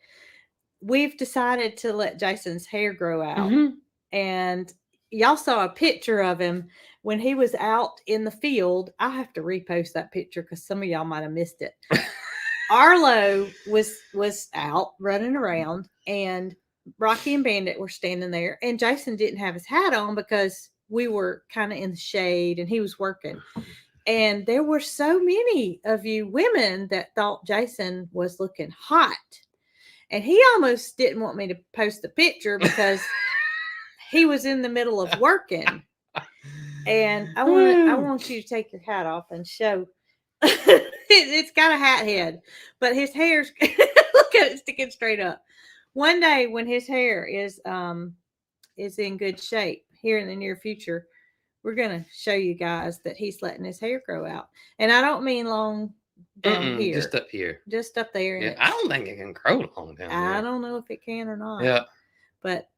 we've decided to let Jason's hair grow out, and y'all saw a picture of him when he was out in the field. I have to repost that picture because some of y'all might have missed it. Arlo was out running around, and Rocky and Bandit were standing there, and Jason didn't have his hat on because we were kind of in the shade and he was working. And there were so many of you women that thought Jason was looking hot. And he almost didn't want me to post the picture because he was in the middle of working. And I want you to take your hat off and show. It's got a hat head, but his hair's look at it sticking straight up. One day when his hair is in good shape here in the near future, we're gonna show you guys that he's letting his hair grow out. And I don't mean long down here. Just up here. Just up there. Yeah, I don't think it can grow long down here. I don't know if it can or not. Yeah. But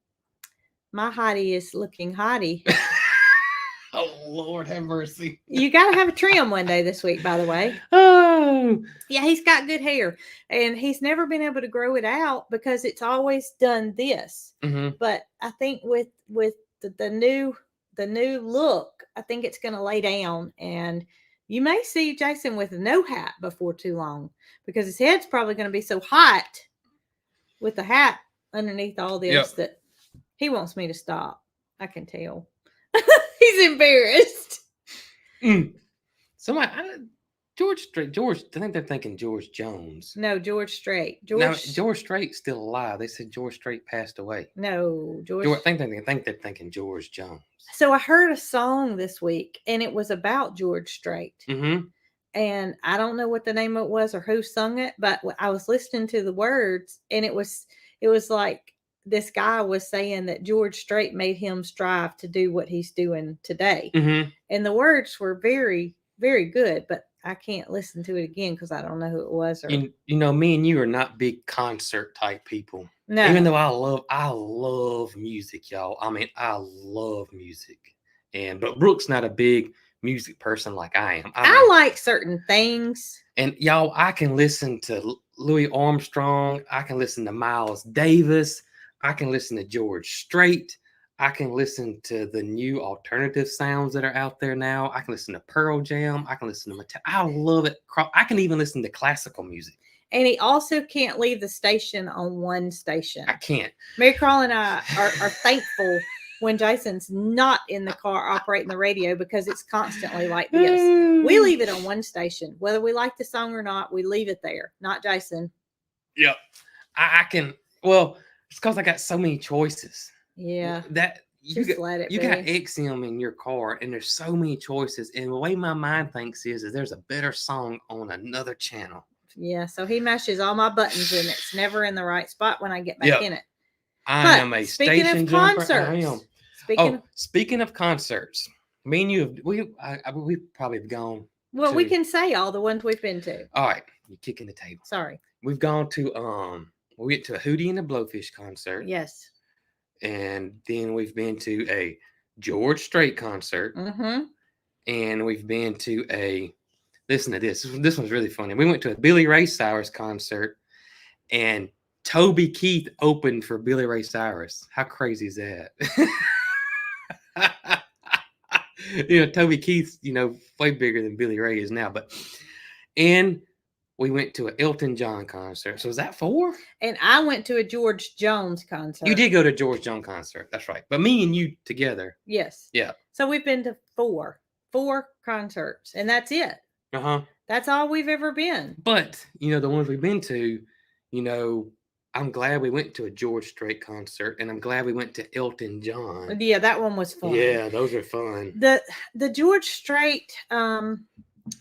my hottie is looking hottie. Oh, Lord have mercy. You got to have a trim one day this week, by the way. Oh. Yeah, he's got good hair. And he's never been able to grow it out because it's always done this. Mm-hmm. But I think with the new look, I think it's going to lay down. And you may see Jason with no hat before too long because his head's probably going to be so hot with the hat underneath all this that he wants me to stop. I can tell. He's embarrassed. Somebody, George Strait. I think they're thinking George Jones. No, George Strait. George Strait's still alive. They said George Strait passed away. No, George. I think they're thinking George Jones. So I heard a song this week, and it was about George Strait. Mm-hmm. And I don't know what the name of it was or who sung it, but I was listening to the words, and it was like this guy was saying that George Strait made him strive to do what he's doing today. Mm-hmm. And the words were very, very good, but I can't listen to it again because I don't know who it was. Or... You know, me and you are not big concert type people. No. Even though I love music, y'all. I mean, I love music. But Brooke's not a big music person like I am. I like certain things. And y'all, I can listen to Louis Armstrong. I can listen to Miles Davis. I can listen to George Strait. I can listen to the new alternative sounds that are out there now. I can listen to Pearl Jam. I can listen to I love it. I can even listen to classical music. And he also can't leave the station on one station. I can't. Mary Carl and I are thankful when Jason's not in the car operating the radio because it's constantly like this. We leave it on one station. Whether we like the song or not, we leave it there. Not Jason. Yep. I can. Well, it's because I got so many choices. Yeah. You got XM in your car, and there's so many choices. And the way my mind thinks is there's a better song on another channel. Yeah. So he mashes all my buttons, and it's never in the right spot when I get back in it. I am a station jumper. Speaking of concerts, me and you, we probably have gone. Well, we can say all the ones we've been to. All right, you're kicking the table. Sorry. We've gone to we went to a Hootie and the Blowfish concert. Yes. And then we've been to a George Strait concert, Mm-hmm. and we've been to a. Listen to this. This one's really funny. We went to a Billy Ray Cyrus concert, and Toby Keith opened for Billy Ray Cyrus. How crazy is that? Toby Keith's, way bigger than Billy Ray is now. And we went to an Elton John concert. So is that 4? And I went to a George Jones concert. You did go to a George Jones concert. That's right. But me and you together. Yes. Yeah. So we've been to 4 concerts, and that's it. Uh-huh. That's all we've ever been. But, the ones we've been to, I'm glad we went to a George Strait concert, and I'm glad we went to Elton John. Yeah, that one was fun. Yeah, those are fun. The George Strait,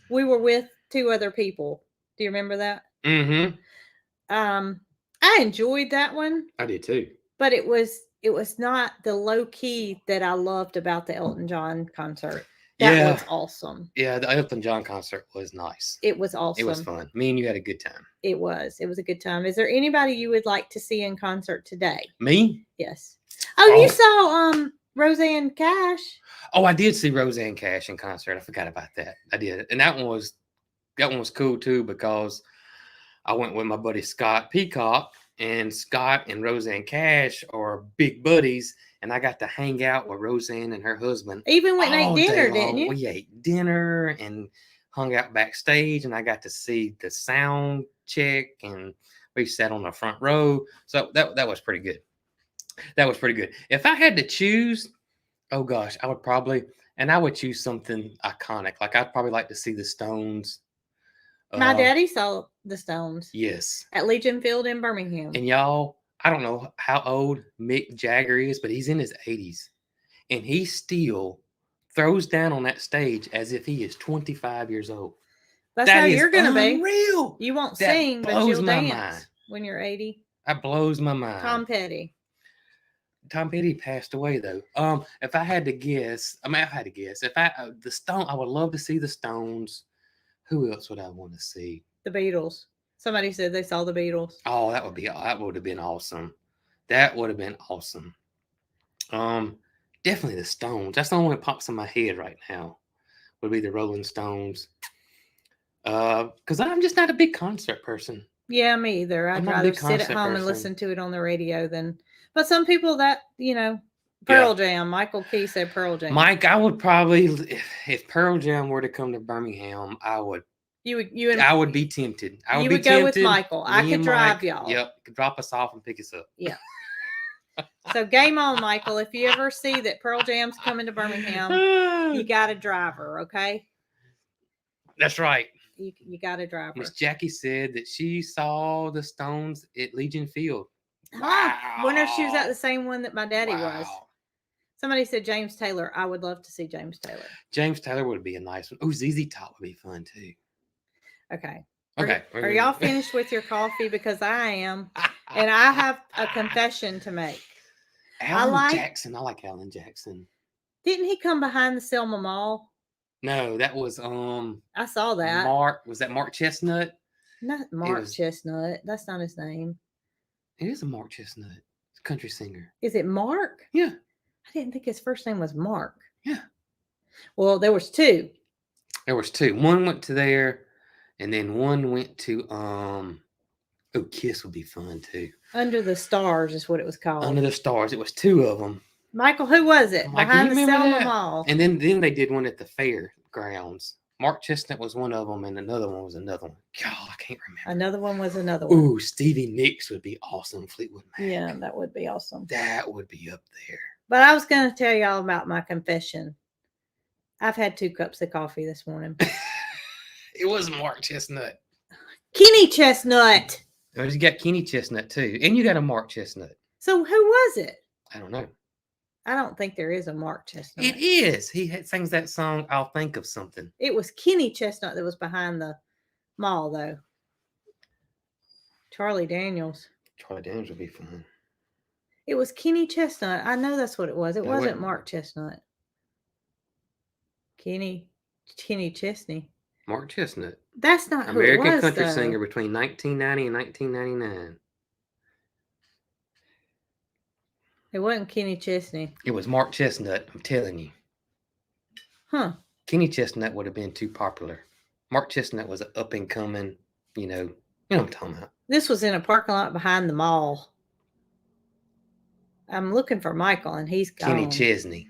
we were with 2 other people. Do you remember that? Mm-hmm. I enjoyed that one. I did too. But it was not the low key that I loved about the Elton John concert. That was awesome. Yeah, the Elton John concert was nice. It was awesome. It was fun. Me and you had a good time. It was. It was a good time. Is there anybody you would like to see in concert today? Me? Yes. Oh, you saw Roseanne Cash. Oh, I did see Roseanne Cash in concert. I forgot about that. I did. And that one was cool too, because I went with my buddy Scott Peacock, and Scott and Roseanne Cash are big buddies, and I got to hang out with Roseanne and her husband. Even went and ate dinner, didn't you? We ate dinner and hung out backstage, and I got to see the sound check, and we sat on the front row. So that was pretty good. That was pretty good. If I had to choose, oh gosh, I would choose something iconic. Like I'd probably like to see the Stones. My daddy saw the Stones. Yes. At Legion Field in Birmingham. And y'all, I don't know how old Mick Jagger is, but he's in his 80s. And he still throws down on that stage as if he is 25 years old. That's how you're going to be. Real. You won't sing, but you'll dance mind. When you're 80. That blows my mind. Tom Petty passed away though. If I had to guess, I would love to see the Stones. Who else would I want to see? The Beatles. Somebody said they saw the Beatles. Oh, that would have been awesome. That would have been awesome. Definitely the Stones. That's the only one that pops in my head right now. Would be the Rolling Stones. Because I'm just not a big concert person. Yeah, me either. I'd rather sit at home and listen to it on the radio than. But some people that Pearl Jam. Michael Key said Pearl Jam. Mike, I would probably, if Pearl Jam were to come to Birmingham, I would. I would be tempted. You would go with Michael. I could drive y'all. Yep, could drop us off and pick us up. Yeah. So game on, Michael. If you ever see that Pearl Jam's coming to Birmingham, you got a driver, okay? That's right. You got a driver. Miss Jackie said that she saw the Stones at Legion Field. Wow. Wonder if she was at the same one that my daddy was. Somebody said James Taylor. I would love to see James Taylor. James Taylor would be a nice one. Oh, ZZ Top would be fun too. Okay. Okay. Are y'all finished with your coffee? Because I am. And I have a confession to make. Alan Jackson. I like Alan Jackson. Didn't he come behind the Selma Mall? No, that was I saw that. Was that Mark Chestnut? Not Mark Chestnut. That's not his name. It is a Mark Chestnut. It's a country singer. Is it Mark? Yeah. I didn't think his first name was Mark. Yeah. Well, there was 2. There was 2. One went to there, and then one went to Kiss would be fun too. Under the Stars is what it was called. Under the Stars. It was 2 of them. Michael, who was it? Michael, behind the Selma Mall. And then they did one at the fair grounds. Mark Chestnut was one of them, and another one was another one. God, I can't remember. Another one was another one. Ooh, Stevie Nicks would be awesome. Fleetwood Mac. Yeah, that would be awesome. That would be up there. But I was going to tell y'all about my confession. I've had 2 cups of coffee this morning. It was Mark Chestnut. Kenny Chestnut. Oh, you got Kenny Chestnut too, and you got a Mark Chestnut. So who was it? I don't know. I don't think there is a Mark Chestnut. It is. He sings that song, I'll Think of Something. It was Kenny Chestnut that was behind the mall, though. Charlie Daniels. Charlie Daniels would be fun. It was Kenny Chestnut. I know that's what it was. It wasn't Mark Chestnut. Kenny Chesney. Mark Chestnut. That's not who American it was, country though. singer between 1990 and 1999. It wasn't Kenny Chesney. It was Mark Chestnut. I'm telling you. Huh. Kenny Chestnut would have been too popular. Mark Chestnut was an up and coming, you know what I'm talking about. This was in a parking lot behind the mall. I'm looking for Michael, and he's gone. Kenny Chesney.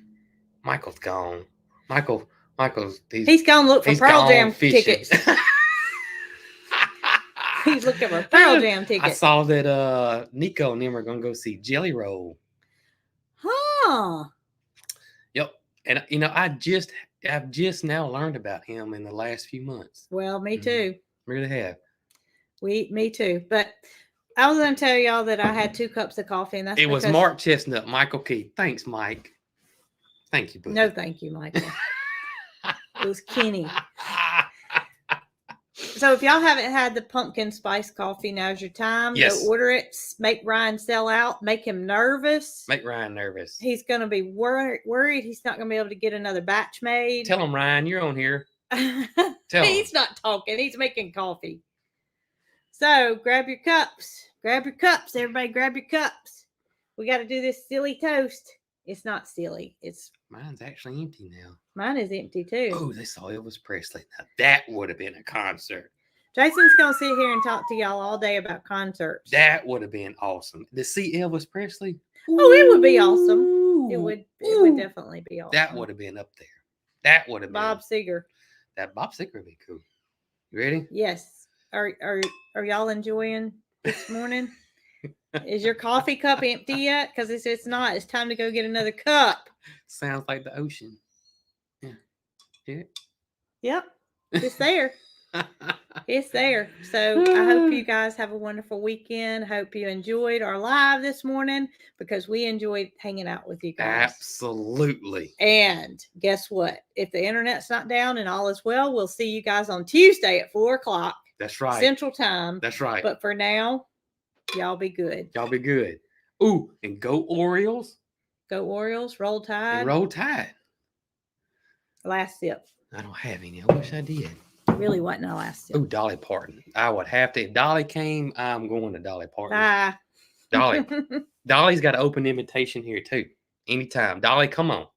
Michael's gone. Michael's he's gone look for Pearl Jam tickets. He's looking for Pearl Jam tickets. I saw that Nico and them are gonna go see Jelly Roll. Huh. Yep. And I've just now learned about him in the last few months. Well, me too. Really have. Me too. But I was going to tell y'all that I had 2 cups of coffee, and it was Mark Chestnut, Michael Key. Thanks, Mike. Thank you, buddy. No, thank you, Michael. It was Kenny. So if y'all haven't had the pumpkin spice coffee, now's your time. Yes. Go order it. Make Ryan sell out. Make him nervous. Make Ryan nervous. He's going to be worried he's not going to be able to get another batch made. Tell him, Ryan, you're on here. Tell him. He's not talking. He's making coffee. So grab your cups. Grab your cups. Everybody grab your cups. We got to do this silly toast. It's not silly. Mine's actually empty now. Mine is empty too. Oh, they saw Elvis Presley. Now that would have been a concert. Jason's going to sit here and talk to y'all all day about concerts. That would have been awesome. To see Elvis Presley. Oh, it would be awesome. It would definitely be awesome. That would have been up there. That would have been. Bob Seger. That Bob Seger would be cool. You ready? Yes. Are y'all enjoying this morning? Is your coffee cup empty yet? Because it's not. It's time to go get another cup. Sounds like the ocean. Yeah. Hear it? Yep. It's there. It's there. So I hope you guys have a wonderful weekend. Hope you enjoyed our live this morning because we enjoyed hanging out with you guys. Absolutely. And guess what? If the internet's not down and all is well, we'll see you guys on Tuesday at 4:00. That's right. Central Time. That's right. But for now, y'all be good. Y'all be good. Ooh, and go Orioles. Go Orioles. Roll Tide. And roll Tide. Last sip. I don't have any. I wish I did. Really wasn't a last sip. Oh, Dolly Parton. I would have to. If Dolly came, I'm going to Dolly Parton. Bye. Dolly's got an open invitation here too. Anytime. Dolly, come on.